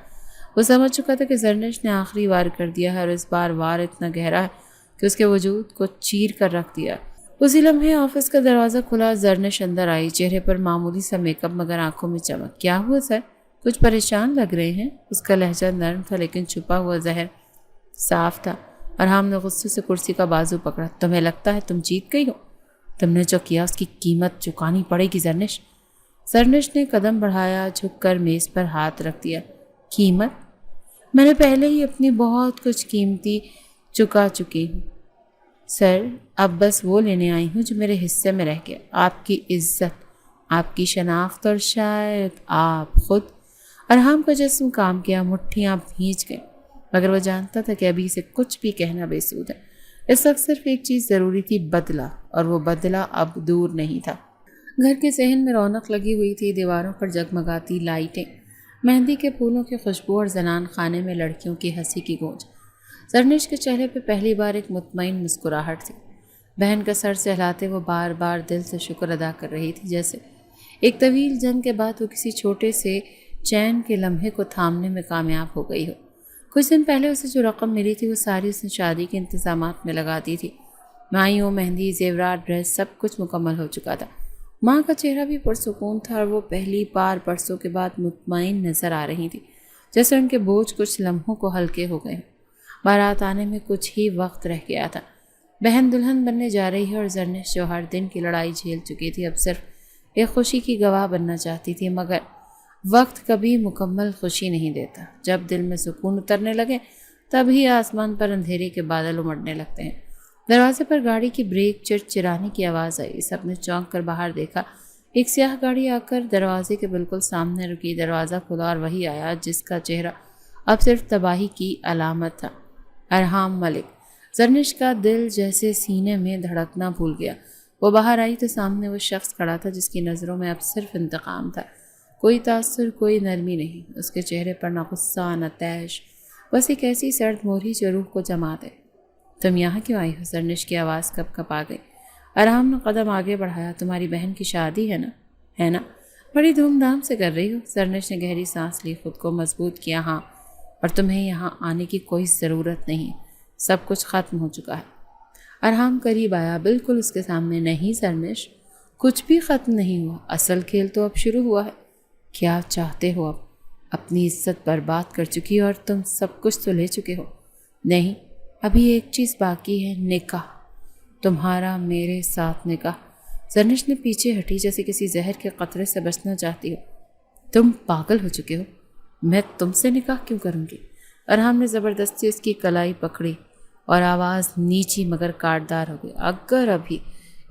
وہ سمجھ چکا تھا کہ زرنش نے آخری وار کر دیا ہے اور اس بار وار اتنا گہرا ہے کہ اس کے وجود کو چیر کر رکھ دیا۔ اسی لمحے آفس کا دروازہ کھلا، زرنش اندر آئی، چہرے پر معمولی سا میک اپ مگر آنکھوں میں چمک۔ کیا ہوا سر؟ کچھ پریشان لگ رہے ہیں؟ اس کا لہجہ نرم تھا لیکن چھپا ہوا زہر صاف تھا۔ ارحام نے غصے سے کرسی کا بازو پکڑا۔ تمہیں لگتا ہے تم جیت گئی ہو؟ تم نے جو کیا اس کی قیمت چکانی پڑے گی زرنش۔ زرنش نے قدم بڑھایا، جھک کر میز پر ہاتھ رکھ دیا۔ قیمت؟ میں نے پہلے ہی اپنی بہت کچھ قیمتی چکا چکی ہوں سر، اب بس وہ لینے آئی ہوں جو میرے حصے میں رہ گیا، آپ کی عزت، آپ کی شناخت اور شاید آپ خود۔ ارحام کا جسم کام کیا، مٹھیاں بھیج گئیں مگر وہ جانتا تھا کہ ابھی اسے کچھ بھی کہنا بے سود ہے۔ اس وقت صرف ایک چیز ضروری تھی، بدلہ، اور وہ بدلہ اب دور نہیں تھا۔ گھر کے صحن میں رونق لگی ہوئی تھی، دیواروں پر جگمگاتی لائٹیں، مہندی کے پھولوں کی خوشبو اور زنان خانے میں لڑکیوں کی ہنسی کی گونج۔ زرنش کے چہرے پہ پہلی بار ایک مطمئن مسکراہٹ تھی۔ بہن کا سر سہلاتے وہ بار بار دل سے شکر ادا کر رہی تھی، جیسے ایک طویل جنگ کے بعد وہ کسی چھوٹے سے چین کے لمحے کو تھامنے میں کامیاب ہو گئی ہو۔ کچھ دن پہلے اسے جو رقم ملی تھی وہ ساری اس نے شادی کے انتظامات میں لگا دی تھی۔ مائیوں، مہندی، زیورات، ڈریس، سب کچھ مکمل ہو چکا تھا۔ ماں کا چہرہ بھی پرسکون تھا اور وہ پہلی بار برسوں کے بعد مطمئن نظر آ رہی تھی، جیسے ان کے بوجھ کچھ لمحوں کو ہلکے ہو گئے۔ بارات آنے میں کچھ ہی وقت رہ گیا تھا۔ بہن دلہن بننے جا رہی ہے اور زرنش جو ہر دن کی لڑائی جھیل چکی تھی اب صرف ایک خوشی کی گواہ بننا چاہتی تھی، مگر وقت کبھی مکمل خوشی نہیں دیتا۔ جب دل میں سکون اترنے لگے تبھی آسمان پر اندھیرے کے بادل امڑنے لگتے ہیں۔ دروازے پر گاڑی کی بریک چرچرانے کی آواز آئی۔ سب نے چونک کر باہر دیکھا۔ ایک سیاہ گاڑی آ کر دروازے کے بالکل سامنے رکی۔ دروازہ کھلا اور وہی آیا جس کا چہرہ اب صرف تباہی کی علامت تھا، ارحام ملک۔ زرنش کا دل جیسے سینے میں دھڑکنا بھول گیا۔ وہ باہر آئی تو سامنے وہ شخص کھڑا تھا جس کی نظروں میں اب صرف انتقام تھا، کوئی تاثر، کوئی نرمی نہیں۔ اس کے چہرے پر نہ غصہ نہ طیش، بس ایک ایسی سرد مہری جو روح کو جما دے۔ تم یہاں کیوں آئی ہو؟ زرنش کی آواز کپ کپ آ گئی۔ ارحام نے قدم آگے بڑھایا۔ تمہاری بہن کی شادی ہے نا؟ بڑی دھوم دھام سے کر رہی ہو؟ زرنش نے گہری سانس لی، خود کو مضبوط کیا۔ ہاں، اور تمہیں یہاں آنے کی کوئی ضرورت نہیں، سب کچھ ختم ہو چکا ہے۔ ارحام قریب آیا، بالکل اس کے سامنے۔ نہیں زرنش، کچھ بھی ختم نہیں ہوا، اصل کھیل تو اب شروع ہوا ہے۔ کیا چاہتے ہو؟ اب اپنی عزت برباد کر چکی اور تم سب کچھ تو لے چکے ہو۔ نہیں، ابھی ایک چیز باقی ہے، نکاح، تمہارا میرے ساتھ نکاح۔ زرنش نے پیچھے ہٹی جیسے کسی زہر کے قطرے سے بچنا چاہتی ہو۔ تم پاگل ہو چکے ہو، میں تم سے نکاح کیوں کروں گی؟ ارحام نے زبردستی اس کی کلائی پکڑی اور آواز نیچی مگر کاٹدار ہو گئی۔ اگر ابھی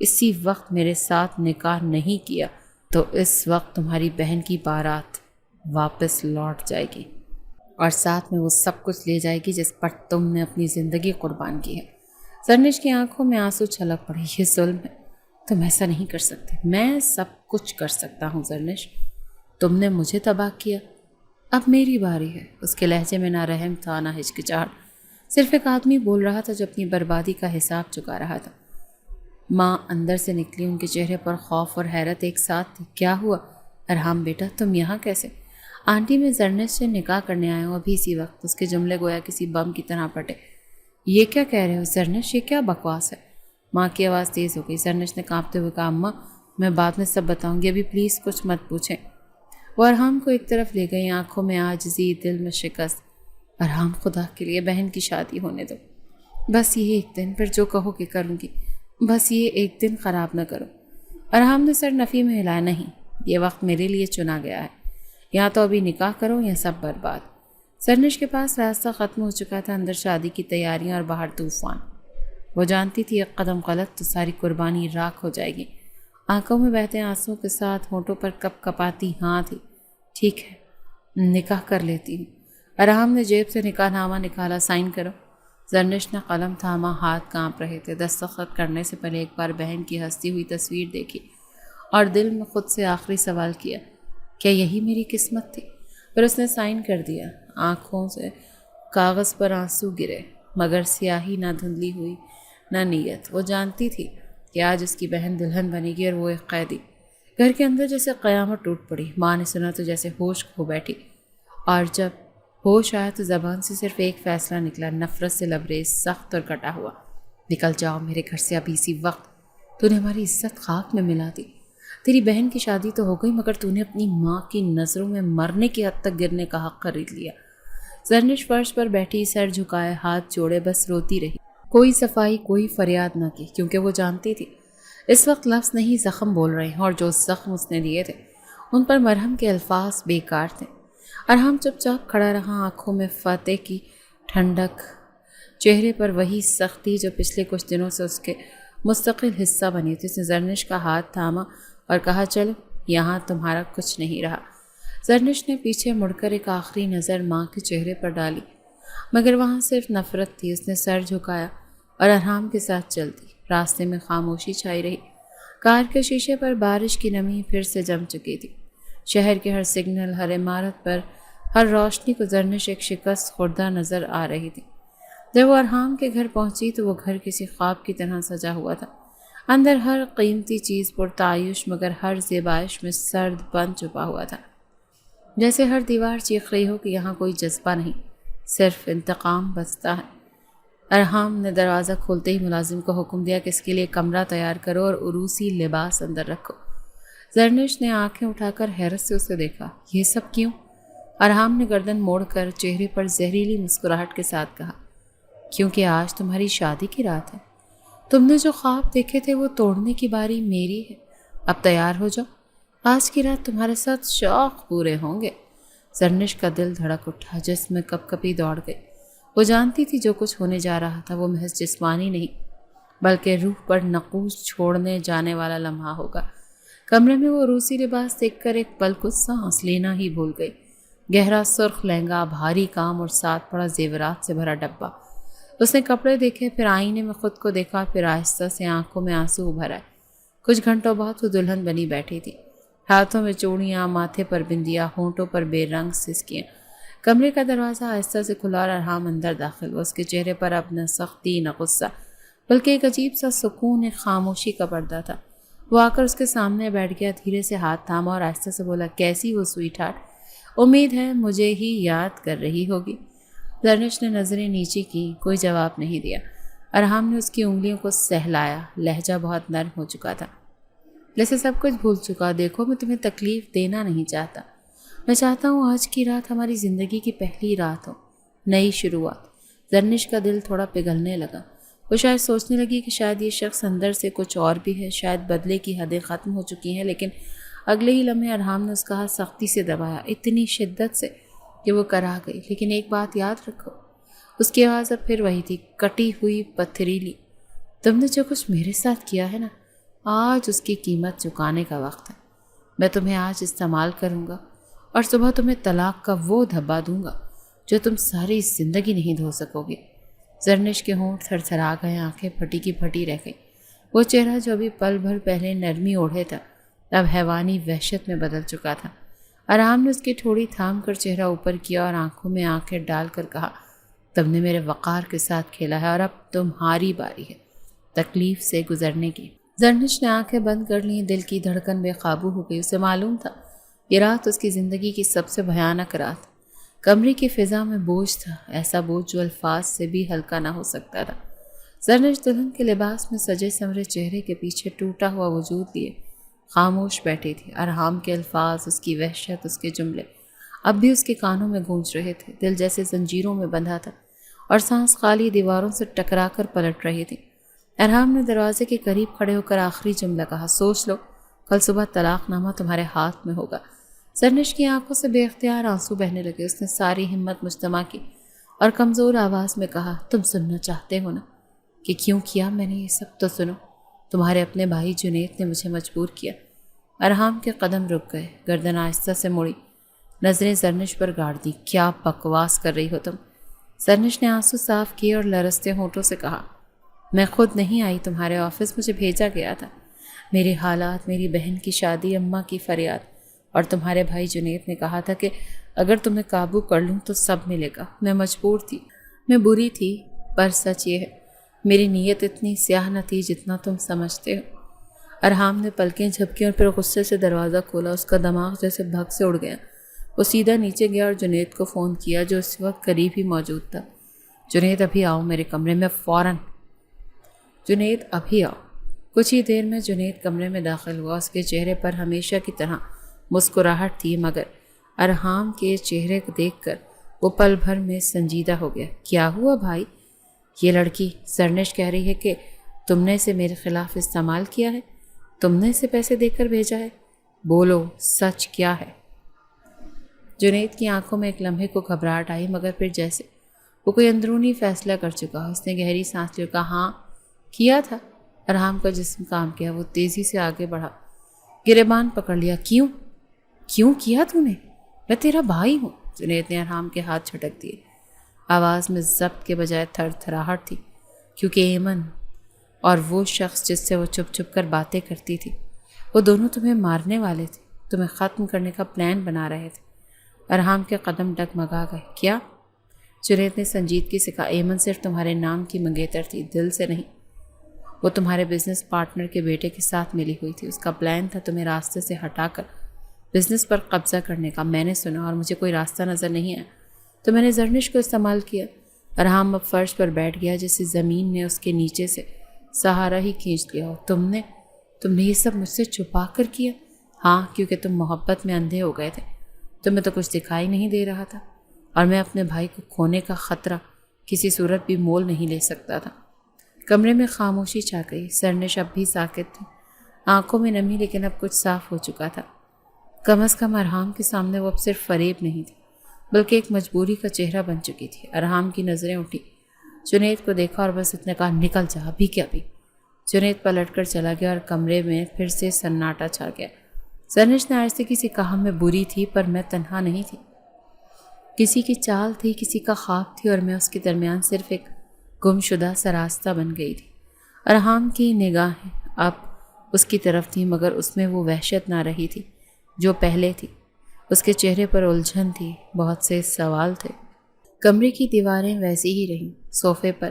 اسی وقت میرے ساتھ نکاح نہیں کیا تو اس وقت تمہاری بہن کی بارات واپس لوٹ جائے گی اور ساتھ میں وہ سب کچھ لے جائے گی جس پر تم نے اپنی زندگی قربان کی ہے۔ زرنش کی آنکھوں میں آنسو چھلک پڑے۔ یہ ظلم ہے، تم ایسا نہیں کر سکتے۔ میں سب کچھ کر سکتا ہوں زرنش، تم نے مجھے تباہ کیا، اب میری باری ہے۔ اس کے لہجے میں نہ رحم تھا نہ ہچکچاہٹ، صرف ایک آدمی بول رہا تھا جو اپنی بربادی کا حساب چکا رہا تھا۔ ماں اندر سے نکلی، ان کے چہرے پر خوف اور حیرت ایک ساتھ تھی۔ کیا ہوا ارحام بیٹا، تم یہاں کیسے؟ آنٹی میں زرنش سے نکاح کرنے آیا ہوں ابھی اسی وقت۔ اس کے جملے گویا کسی بم کی طرح پھٹے۔ یہ کیا کہہ رہے ہو زرنش، یہ کیا بکواس ہے؟ ماں کی آواز تیز ہو گئی۔ زرنش نے کانپتے ہوئے کہا، اماں میں بعد میں سب بتاؤں گی، ابھی پلیز کچھ مت پوچھیں۔ وہ ارحام کو ایک طرف لے گئی، آنکھوں میں عاجزی، دل میں شکست۔ ارحام خدا کے لیے بہن کی شادی ہونے دو، بس یہ ایک دن، پھر جو کہو کہ کروں گی، بس یہ ایک دن خراب نہ کرو۔ ارحام نے سر نفی میں ہلایا۔ نہیں، یہ وقت میرے لیے چنا گیا ہے، یا تو ابھی نکاح کرو یا سب برباد۔ زرنش کے پاس راستہ ختم ہو چکا تھا، اندر شادی کی تیاریاں اور باہر طوفان۔ وہ جانتی تھی ایک قدم غلط تو ساری قربانی راکھ ہو جائے گی۔ آنکھوں میں بہتے آنسوں کے ساتھ ہونٹوں پر کپ کپاتی ہاں تھی۔ ٹھیک ہے، نکاح کر لیتی ہوں۔ ارحام نے جیب سے نکاح نامہ نکالا۔ سائن کرو۔ زرنش نے قلم تھاما، ہاتھ کانپ رہے تھے۔ دستخط کرنے سے پہلے ایک بار بہن کی ہنستی ہوئی تصویر دیکھی اور دل میں خود سے آخری سوال کیا، کیا یہی میری قسمت تھی؟ پھر اس نے سائن کر دیا۔ آنکھوں سے کاغذ پر آنسو گرے، مگر سیاہی نہ دھندلی ہوئی نہ نیت۔ وہ جانتی تھی کہ آج اس کی بہن دلہن بنے گی اور وہ ایک قیدی۔ گھر کے اندر جیسے قیامت ٹوٹ پڑی۔ ماں نے سنا تو جیسے ہوش کھو بیٹھی، اور جب ہوش آیا تو زبان سے صرف ایک فیصلہ نکلا، نفرت سے لبریز، سخت اور کٹا ہوا، نکل جاؤ میرے گھر سے ابھی اسی وقت۔ تو نے ہماری عزت خاک میں ملا دی۔ تیری بہن کی شادی تو ہو گئی، مگر تو نے اپنی ماں کی نظروں میں مرنے کی حد تک گرنے کا حق خرید لیا۔ زرنش فرش پر بیٹھی، سر جھکائے، ہاتھ جوڑے، بس روتی رہی۔ کوئی صفائی، کوئی فریاد نہ کی، کیونکہ وہ جانتی تھی اس وقت لفظ نہیں زخم بول رہے ہیں، اور جو زخم اس نے دیے تھے ان پر مرہم کے الفاظ بیکار تھے۔ ارحام چپ چاپ کھڑا رہا، آنکھوں میں فتح کی ٹھنڈک، چہرے پر وہی سختی جو پچھلے کچھ دنوں سے اس کے مستقل حصہ بنی تھی۔ اس نے زرنش کا ہاتھ تھاما اور کہا، چلو یہاں تمہارا کچھ نہیں رہا۔ زرنش نے پیچھے مڑ کر ایک آخری نظر ماں کے چہرے پر ڈالی، مگر وہاں صرف نفرت تھی۔ اس نے سر جھکایا اور ارحام کے ساتھ چلتی۔ راستے میں خاموشی چھائی رہی۔ کار کے شیشے پر بارش کی نمی پھر سے جم چکی تھی۔ شہر کے ہر سگنل، ہر عمارت پر، ہر روشنی کو زرنش ایک شکست خوردہ نظر آ رہی تھی۔ جب وہ ارحام کے گھر پہنچی تو وہ گھر کسی خواب کی طرح سجا ہوا تھا۔ اندر ہر قیمتی چیز پرتعیش مگر ہر زیبائش میں سرد پن چھپا ہوا تھا۔ جیسے ہر دیوار چیخ رہی ہو کہ یہاں کوئی جذبہ نہیں، صرف انتقام بستا ہے۔ ارحام نے دروازہ کھولتے ہی ملازم کو حکم دیا کہ اس کے لیے کمرہ تیار کرو اور عروسی لباس اندر رکھو۔ زرنش نے آنکھیں اٹھا کر حیرت سے اسے دیکھا۔ یہ سب کیوں؟ ارحام نے گردن موڑ کر چہرے پر زہریلی مسکراہٹ کے ساتھ کہا، کیونکہ آج تمہاری شادی کی رات ہے۔ تم نے جو خواب دیکھے تھے وہ توڑنے کی باری میری ہے۔ اب تیار ہو جاؤ، آج کی رات تمہارے ساتھ شوق پورے ہوں گے۔ زرنش کا دل دھڑک اٹھا، جسم میں کپ کپی دوڑ گئی۔ وہ جانتی تھی جو کچھ ہونے جا رہا تھا وہ محض جسمانی نہیں بلکہ روح پر نقوش چھوڑنے جانے والا لمحہ ہوگا۔ کمرے میں وہ روسی لباس دیکھ کر ایک پل کو سانس لینا ہی بھول گئی۔ گہرا سرخ لہنگا، بھاری کام اور ساتھ پڑا زیورات سے بھرا ڈبہ۔ اس نے کپڑے دیکھے، پھر آئینے میں خود کو دیکھا، پھر آہستہ سے آنکھوں میں آنسو ابھر آئے۔ کچھ گھنٹوں بعد وہ دلہن بنی بیٹھی تھی، ہاتھوں میں چوڑیاں، ماتھے پر بندیا، ہونٹوں پر بے رنگ سسکیاں۔ کمرے کا دروازہ آہستہ سے کھلا اور ارحام اندر داخل ہوا۔ اس کے چہرے پر اب نہ سختی نہ غصہ بلکہ ایک عجیب سا سکون، ایک خاموشی کا پردہ تھا۔ وہ آ کر اس کے سامنے بیٹھ گیا، دھیرے سے ہاتھ تھاما اور آہستہ سے بولا، کیسی ہو سویٹ ہارٹ؟ امید ہے مجھے ہی یاد کر رہی ہوگی۔ زرنش نے نظریں نیچے کی، کوئی جواب نہیں دیا۔ ارحام نے اس کی انگلیوں کو سہلایا، لہجہ بہت نرم ہو چکا تھا، جیسے سب کچھ بھول چکا۔ دیکھو، میں تمہیں تکلیف دینا نہیں چاہتا، میں چاہتا ہوں آج کی رات ہماری زندگی کی پہلی رات ہو، نئی شروعات۔ زرنش کا دل تھوڑا پگھلنے لگا۔ وہ شاید سوچنے لگی کہ شاید یہ شخص اندر سے کچھ اور بھی ہے، شاید بدلے کی حدیں ختم ہو چکی ہیں، لیکن اگلے ہی لمحے ارحام نے اس کا ہاتھ سختی سے دبایا، اتنی شدت سے کہ وہ کرا گئی۔ لیکن ایک بات یاد رکھو، اس کی آواز اب پھر وہی تھی، کٹی ہوئی، پتھریلی۔ تم نے جو کچھ میرے ساتھ کیا ہے نا، آج اس کی قیمت چکانے کا وقت ہے۔ میں تمہیں آج استعمال کروں گا اور صبح تمہیں طلاق کا وہ دھبا دوں گا جو تم ساری زندگی نہیں دھو سکو گے۔ زرنش کے ہونٹ تھر تھرا گئے، آنکھیں پھٹی کی پھٹی رہ گئیں۔ وہ چہرہ جو ابھی پل بھر پہلے نرمی اوڑھے تھا اب حیوانی وحشت میں بدل چکا تھا۔ ارحام نے اس کی ٹھوڑی تھام کر چہرہ اوپر کیا اور آنکھوں میں آنکھیں ڈال کر کہا، تم نے میرے وقار کے ساتھ کھیلا ہے اور اب تمہاری باری ہے تکلیف سے گزرنے کی۔ زرنش نے آنکھیں بند کر لیں، دل کی دھڑکن بے قابو ہو گئی۔ اسے معلوم تھا یہ رات اس کی زندگی کی سب سے بھیانک رات۔ کمرے کی فضا میں بوجھ تھا، ایسا بوجھ جو الفاظ سے بھی ہلکا نہ ہو سکتا تھا۔ زرنش دلہن کے لباس میں سجے سنورے چہرے کے پیچھے ٹوٹا ہوا وجود لیے خاموش بیٹھی تھی۔ ارحام کے الفاظ، اس کی وحشت، اس کے جملے اب بھی اس کے کانوں میں گونج رہے تھے۔ دل جیسے زنجیروں میں بندھا تھا اور سانس خالی دیواروں سے ٹکرا کر پلٹ رہی تھی۔ ارحام نے دروازے کے قریب کھڑے ہو کر آخری جملہ کہا، سوچ لو، کل صبح طلاق نامہ تمہارے ہاتھ میں ہوگا۔ زرنش کی آنکھوں سے بے اختیار آنسو بہنے لگے۔ اس نے ساری ہمت مجتمع کی اور کمزور آواز میں کہا، تم سننا چاہتے ہو نا کہ کیوں کیا میں نے یہ سب؟ تو سنو، تمہارے اپنے بھائی جنید نے مجھے مجبور کیا۔ ارحام کے قدم رک گئے، گردن آہستہ سے مڑی، نظریں زرنش پر گاڑ دی۔ کیا بکواس کر رہی ہو تم؟ زرنش نے آنسو صاف کیے اور لرزتے ہونٹوں سے کہا، میں خود نہیں آئی تمہارے آفس، مجھے بھیجا گیا تھا۔ میرے حالات، میری بہن کی شادی، اماں کی فریاد اور تمہارے بھائی جنید نے کہا تھا کہ اگر تمہیں قابو کر لوں تو سب ملے گا۔ میں مجبور تھی، میں بری تھی، پر سچ یہ ہے میری نیت اتنی سیاہ نہ تھی جتنا تم سمجھتے ہو۔ ارحام نے پلکیں جھپکیں اور پھر غصے سے دروازہ کھولا۔ اس کا دماغ جیسے بھگ سے اڑ گیا۔ وہ سیدھا نیچے گیا اور جنید کو فون کیا جو اس وقت قریب ہی موجود تھا۔ جنید ابھی آؤ میرے کمرے میں فوراً۔ جنید ابھی آؤ۔ کچھ ہی دیر میں جنید کمرے میں داخل ہوا۔ اس کے چہرے پر ہمیشہ کی طرح مسکراہٹ تھی، مگر ارحام کے چہرے کو دیکھ کر وہ پل بھر میں سنجیدہ ہو گیا۔ کیا ہوا بھائی؟ یہ لڑکی زرنش کہہ رہی ہے کہ تم نے اسے میرے خلاف استعمال کیا ہے، تم نے اسے پیسے دے کر بھیجا ہے، بولو سچ کیا ہے؟ جنید کی آنکھوں میں ایک لمحے کو گھبراہٹ آئی، مگر پھر جیسے وہ کوئی اندرونی فیصلہ کر چکا ہو۔ اس نے گہری سانس لی اور کہا، ہاں کیا تھا۔ ارحام کا جسم کام کیا، وہ تیزی سے آگے بڑھا، گریبان پکڑ لیا۔ کیوں کیا تو نے؟ میں تیرا بھائی ہوں۔ جنید نے ارحام کے ہاتھ جھٹک دیے، آواز میں ضبط کے بجائے تھر تھراہٹ تھی۔ کیونکہ ایمن اور وہ شخص جس سے وہ چھپ چھپ کر باتیں کرتی تھی، وہ دونوں تمہیں مارنے والے تھے، تمہیں ختم کرنے کا پلان بنا رہے تھے۔ ارحام کے قدم ڈگمگا گئے۔ کیا؟ جنید نے سنجیدگی سے کہا، ایمن صرف تمہارے نام کی منگیتر تھی، دل سے نہیں۔ وہ تمہارے بزنس پارٹنر کے بیٹے کے ساتھ ملی ہوئی تھی، اس کا پلان تھا تمہیں راستے سے ہٹا کر بزنس پر قبضہ کرنے کا۔ میں نے سنا اور مجھے کوئی راستہ نظر نہیں آیا تو میں نے زرنش کو استعمال کیا۔ ارحام اب فرش پر بیٹھ گیا جیسے زمین نے اس کے نیچے سے سہارا ہی کھینچ لیا ہو۔ تم نے یہ سب مجھ سے چھپا کر کیا؟ ہاں، کیونکہ تم محبت میں اندھے ہو گئے تھے، تمہیں تو کچھ دکھائی نہیں دے رہا تھا، اور میں اپنے بھائی کو کھونے کا خطرہ کسی صورت بھی مول نہیں لے سکتا تھا۔ کمرے میں خاموشی چھا گئی۔ سرنش اب بھی ساکت تھی، آنکھوں میں نمی، لیکن اب کچھ صاف ہو چکا تھا۔ کم از کم ارحام کے سامنے وہ اب صرف فریب نہیں تھی بلکہ ایک مجبوری کا چہرہ بن چکی تھی۔ ارحام کی نظریں اٹھی، جنید کو دیکھا اور بس اتنے کہا، نکل جا، ابھی کیا بھی۔ جنید پلٹ کر چلا گیا اور کمرے میں پھر سے سناٹا چھا گیا۔ زرنش نے آہستگی سے کہا، میں بری تھی پر میں تنہا نہیں تھی، کسی کی چال تھی، کسی کا خواب تھی، اور میں اس کے درمیان صرف ایک گم شدہ سا راستہ بن گئی تھی۔ ارحام کی نگاہیں اب اس کی طرف تھی، مگر اس میں وہ وحشت نہ رہی تھی جو پہلے تھی۔ اس کے چہرے پر الجھن تھی، بہت سے سوال تھے۔ کمرے کی دیواریں ویسی ہی رہیں، صوفے پر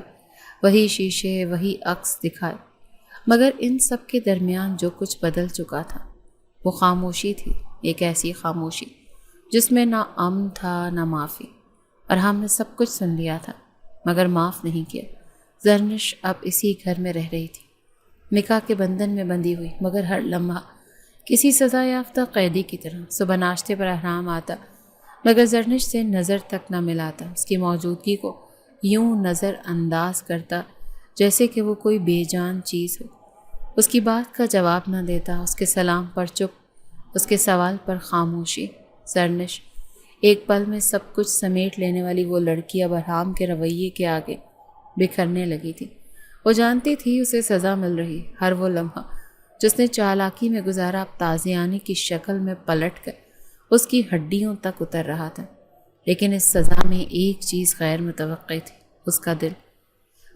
وہی شیشے، وہی عکس دکھائے، مگر ان سب کے درمیان جو کچھ بدل چکا تھا وہ خاموشی تھی، ایک ایسی خاموشی جس میں نہ امن تھا نہ معافی۔ ارحام نے سب کچھ سن لیا تھا مگر معاف نہیں کیا۔ زرنش اب اسی گھر میں رہ رہی تھی، نکاح کے بندھن میں بندھی ہوئی، مگر ہر لمحہ کسی سزا یافتہ قیدی کی طرح۔ صبح ناشتے پر ارحام آتا مگر زرنش سے نظر تک نہ ملاتا، اس کی موجودگی کو یوں نظر انداز کرتا جیسے کہ وہ کوئی بے جان چیز ہو۔ اس کی بات کا جواب نہ دیتا، اس کے سلام پر چپ، اس کے سوال پر خاموشی۔ زرنش، ایک پل میں سب کچھ سمیٹ لینے والی وہ لڑکی اب ارحام کے رویے کے آگے بکھرنے لگی تھی۔ وہ جانتی تھی اسے سزا مل رہی، ہر وہ لمحہ جس نے چالاکی میں گزارا اب تازیانی کی شکل میں پلٹ کر اس کی ہڈیوں تک اتر رہا تھا۔ لیکن اس سزا میں ایک چیز غیر متوقع تھی، اس کا دل۔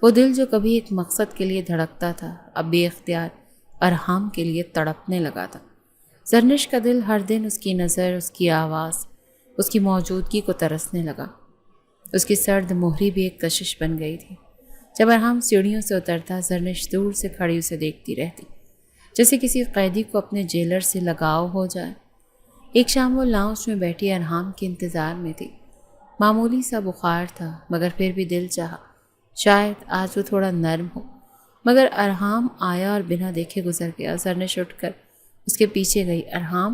وہ دل جو کبھی ایک مقصد کے لیے دھڑکتا تھا، اب بے اختیار ارحام کے لیے تڑپنے لگا تھا۔ زرنش کا دل ہر دن اس کی نظر، اس کی آواز، اس کی موجودگی کو ترسنے لگا۔ اس کی سرد مہری بھی ایک کشش بن گئی تھی۔ جب ارحام سیڑھیوں سے اترتا، زرنش دور سے کھڑی اسے دیکھتی رہتی، جیسے کسی قیدی کو اپنے جیلر سے لگاؤ ہو جائے۔ ایک شام وہ لاؤنج میں بیٹھی ارحام کے انتظار میں تھی۔ معمولی سا بخار تھا، مگر پھر بھی دل چاہا شاید آج وہ تھوڑا نرم ہو، مگر ارحام آیا اور بنا دیکھے گزر گیا۔ زرنش اٹھ کر اس کے پیچھے گئی۔ ارحام،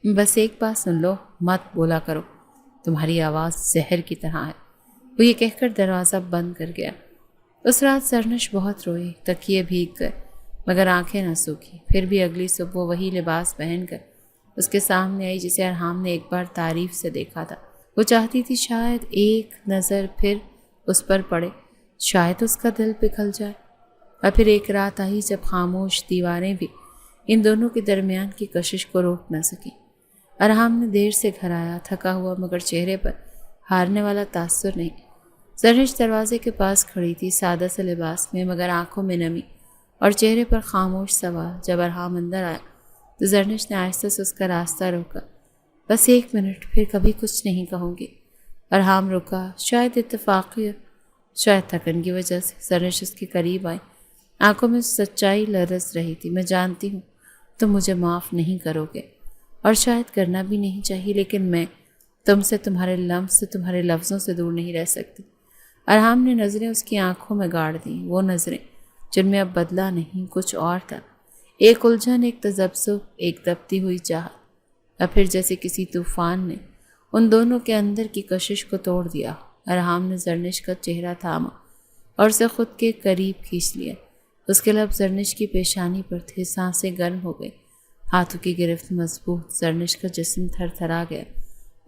بس ایک بات سن لو، مت بولا کرو، تمہاری آواز زہر کی طرح ہے۔ وہ یہ کہہ کر دروازہ بند کر گیا۔ اس رات زرنش بہت روئی، تکیے بھیگ گئے مگر آنکھیں نہ سوکھی۔ پھر بھی اگلی صبح وہی لباس پہن کر اس کے سامنے آئی جسے ارحام نے ایک بار تعریف سے دیکھا تھا۔ وہ چاہتی تھی شاید ایک نظر پھر اس پر پڑے، شاید اس کا دل پگھل جائے۔ اور پھر ایک رات آئی جب خاموش دیواریں بھی ان دونوں کے درمیان کی کشش کو روک نہ سکی۔ ارحام نے دیر سے گھر آیا، تھکا ہوا مگر چہرے پر ہارنے والا تاثر نہیں۔ زرنش دروازے کے پاس کھڑی تھی، سادہ سے لباس میں مگر آنکھوں میں نمی اور چہرے پر خاموش سوال۔ جب ارحام اندر آیا تو زرنش نے آہستہ سے اس کا راستہ روکا۔ بس ایک منٹ، پھر کبھی کچھ نہیں کہوں گی۔ ارحام رکا، شاید اتفاقی، شاید تھکن کی وجہ سے۔ زرنش اس کے قریب آئی، آنکھوں میں سچائی لرز رہی تھی۔ میں جانتی ہوں تم مجھے معاف نہیں کرو گے اور شاید کرنا بھی نہیں چاہیے، لیکن میں تم سے، تمہارے لمس سے، تمہارے لفظوں سے دور نہیں رہ سکتی۔ ارحام نے نظریں اس کی آنکھوں میں گاڑ دیں، وہ نظریں جن میں اب بدلہ نہیں، کچھ اور تھا، ایک الجھن، ایک تذبذب، ایک دبتی ہوئی چاہت۔ اور پھر جیسے کسی طوفان نے ان دونوں کے اندر کی کشش کو توڑ دیا، ارحام نے زرنش کا چہرہ تھاما اور اسے خود کے قریب کھینچ لیا۔ اس کے لب زرنش کی پیشانی پر تھے، سانسیں گرم ہو گئی، ہاتھوں کی گرفت مضبوط۔ زرنش کا جسم تھر تھرا گیا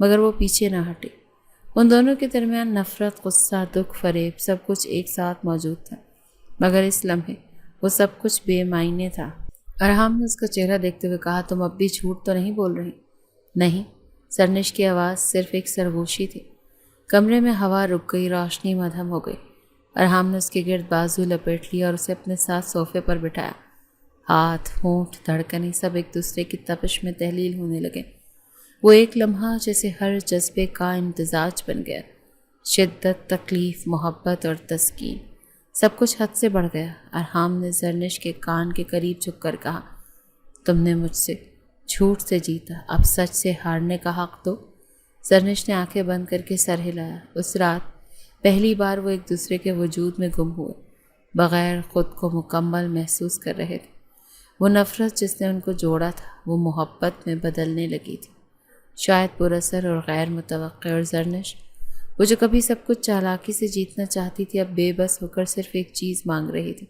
مگر وہ پیچھے نہ ہٹے۔ ان دونوں کے درمیان نفرت، غصہ، دکھ، فریب، سب کچھ ایک ساتھ موجود تھا، مگر اس لمحے وہ سب کچھ بے معنی تھا۔ ارحام نے اس کا چہرہ دیکھتے ہوئے کہا، تم اب بھی جھوٹ تو نہیں بول رہی؟ نہیں۔ زرنش کی آواز صرف ایک سرگوشی تھی۔ کمرے میں ہوا رک گئی، روشنی مدھم ہو گئی۔ ارحام نے اس کے گرد بازو لپیٹ لیا اور اسے اپنے ساتھ صوفے پر بٹھایا۔ ہاتھ، ہونٹ، دھڑکنیں سب ایک دوسرے کی تپش میں تحلیل ہونے لگے۔ وہ ایک لمحہ جیسے ہر جذبے کا امتزاج بن گیا۔ شدت، تکلیف، محبت اور تسکین، سب کچھ حد سے بڑھ گیا۔ ارحام نے زرنش کے کان کے قریب جھک کر کہا، تم نے مجھ سے جھوٹ سے جیتا، اب سچ سے ہارنے کا حق دو۔ زرنش نے آنکھیں بند کر کے سر ہلایا۔ اس رات پہلی بار وہ ایک دوسرے کے وجود میں گم ہوئے، بغیر خود کو مکمل محسوس کر رہے تھے۔ وہ نفرت جس نے ان کو جوڑا تھا وہ محبت میں بدلنے لگی تھی، شاید پراثر اور غیر متوقع۔ اور زرنش، وہ جو کبھی سب کچھ چالاکی سے جیتنا چاہتی تھی، اب بے بس ہو کر صرف ایک چیز مانگ رہی تھی،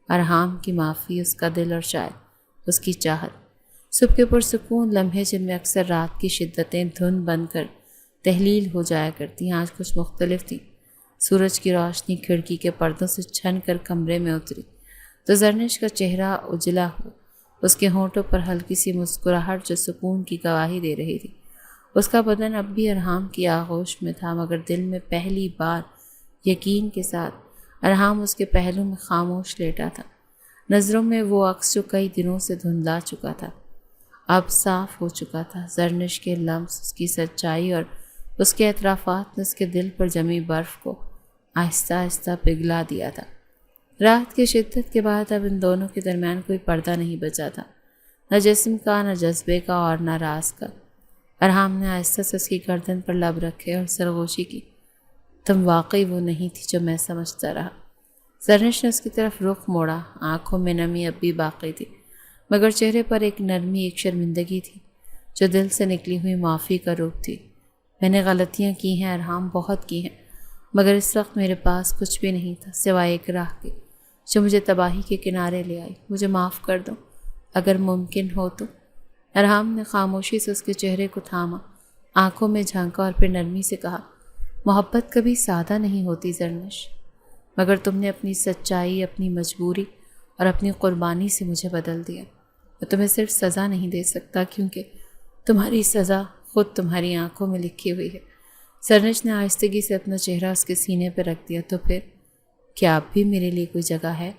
ارحام کی معافی، اس کا دل اور شاید اس کی چاہت۔ صبح کے پرسکون لمحے جن میں اکثر رات کی شدتیں دھند بن کر تحلیل ہو جایا کرتی، آج کچھ مختلف تھی۔ سورج کی روشنی کھڑکی کے پردوں سے چھن کر کمرے میں اتری تو زرنش کا چہرہ اجلا ہوا، اس کے ہونٹوں پر ہلکی سی مسکراہٹ جو سکون کی گواہی دے رہی تھی۔ اس کا بدن اب بھی ارحام کی آغوش میں تھا، مگر دل میں پہلی بار یقین کے ساتھ ارحام اس کے پہلو میں خاموش لیٹا تھا۔ نظروں میں وہ عکس جو کئی دنوں سے دھندلا چکا تھا اب صاف ہو چکا تھا۔ زرنش کے لمس، اس کی سچائی اور اس کے اعترافات نے اس کے دل پر جمی برف کو آہستہ آہستہ پگھلا دیا تھا۔ رات کی شدت کے بعد اب ان دونوں کے درمیان کوئی پردہ نہیں بچا تھا، نہ جسم کا، نہ جذبے کا اور نہ راز کا۔ ارحام نے آہستہ سے اس کی گردن پر لب رکھے اور سرگوشی کی، تم واقعی وہ نہیں تھی جو میں سمجھتا رہا۔ زرنش نے اس کی طرف رخ موڑا، آنکھوں میں نمی اب بھی باقی تھی، مگر چہرے پر ایک نرمی، ایک شرمندگی تھی جو دل سے نکلی ہوئی معافی کا روپ تھی۔ میں نے غلطیاں کی ہیں ارحام، بہت کی ہیں، مگر اس وقت میرے پاس کچھ بھی نہیں تھا سوائے ایک راہ کے جو مجھے تباہی کے کنارے لے آئی۔ مجھے معاف کر دو اگر ممکن ہو تو۔ ارحام نے خاموشی سے اس کے چہرے کو تھاما، آنکھوں میں جھانکا اور پھر نرمی سے کہا، محبت کبھی سادہ نہیں ہوتی زرنش، مگر تم نے اپنی سچائی، اپنی مجبوری اور اپنی قربانی سے مجھے بدل دیا۔ میں تمہیں صرف سزا نہیں دے سکتا کیونکہ تمہاری سزا خود تمہاری آنکھوں میں لکھی ہوئی ہے۔ زرنش نے آہستگی سے اپنا چہرہ اس کے سینے پہ رکھ دیا، تو پھر کیا اب بھی میرے لیے کوئی جگہ ہے؟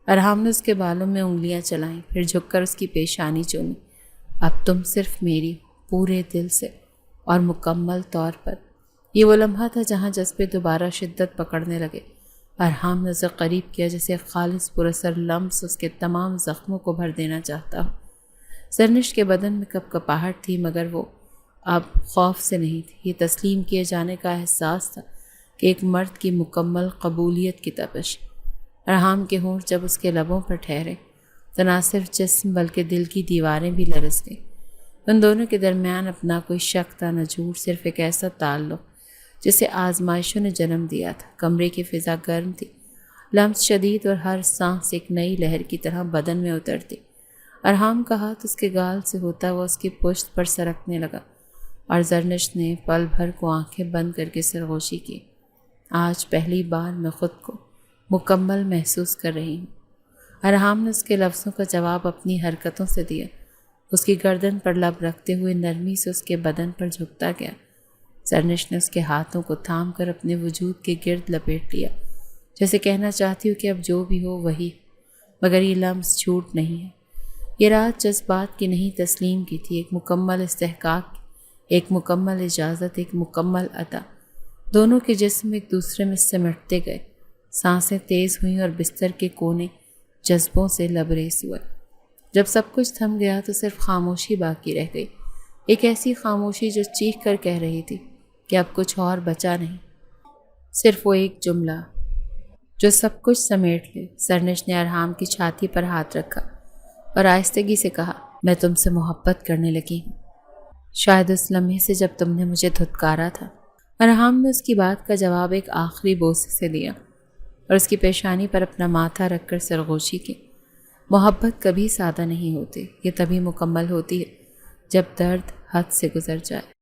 ارحام نے اس کے بالوں میں انگلیاں چلائیں، پھر جھک کر اس کی پیشانی چومی۔ اب تم صرف میری، پورے دل سے اور مکمل طور پر۔ یہ وہ لمحہ تھا جہاں جذبے دوبارہ شدت پکڑنے لگے۔ ارحام نے اسے قریب کیا جیسے خالص پراثر لمس اس کے تمام زخموں کو بھر دینا چاہتا ہو۔ زرنش کے بدن میں کپکپاہٹ تھی، مگر وہ اب خوف سے نہیں تھی، یہ تسلیم کیے جانے کا احساس تھا کہ ایک مرد کی مکمل قبولیت کی تپش۔ ارحام کے ہونٹ جب اس کے لبوں پر ٹھہرے تو نہ صرف جسم بلکہ دل کی دیواریں بھی لرز گئیں۔ ان دونوں کے درمیان اپنا کوئی شک تھا، نہ جھوٹ، صرف ایک ایسا تعلق جسے آزمائشوں نے جنم دیا تھا۔ کمرے کی فضا گرم تھی، لمس شدید، اور ہر سانس ایک نئی لہر کی طرح بدن میں اترتی۔ ارحام کا ہاتھ اس کے گال سے ہوتا ہوا اس کی پشت پر سرکنے لگا اور زرنش نے پل بھر کو آنکھیں بند کر کے سرگوشی کی۔ آج پہلی بار میں خود کو مکمل محسوس کر رہی ہوں۔ ارحام نے اس کے لفظوں کا جواب اپنی حرکتوں سے دیا، اس کی گردن پر لب رکھتے ہوئے نرمی سے اس کے بدن پر جھکتا گیا۔ زرنش نے اس کے ہاتھوں کو تھام کر اپنے وجود کے گرد لپیٹ لیا، جیسے کہنا چاہتی ہوں کہ اب جو بھی ہو وہی، مگر یہ لمس جھوٹ نہیں ہے۔ یہ رات جذبات کی نہیں تسلیم کی تھی، ایک مکمل استحقاق، ایک مکمل اجازت، ایک مکمل عطا۔ دونوں کے جسم ایک دوسرے میں سمٹتے گئے، سانسیں تیز ہوئیں اور بستر کے کونے جذبوں سے لبریز ہوئے۔ جب سب کچھ تھم گیا تو صرف خاموشی باقی رہ گئی، ایک ایسی خاموشی جو چیخ کر کہہ رہی تھی کہ اب کچھ اور بچا نہیں، صرف وہ ایک جملہ جو سب کچھ سمیٹ لے۔ زرنش نے ارحام کی چھاتی پر ہاتھ رکھا اور آہستگی سے کہا، میں تم سے محبت کرنے لگی ہوں، شاید اس لمحے سے جب تم نے مجھے دھتکارا تھا۔ ارحام نے اس کی بات کا جواب ایک آخری بوسے سے دیا اور اس کی پیشانی پر اپنا ماتھا رکھ کر سرگوشی کی۔ محبت کبھی سادہ نہیں ہوتی، یہ تبھی مکمل ہوتی ہے جب درد حد سے گزر جائے۔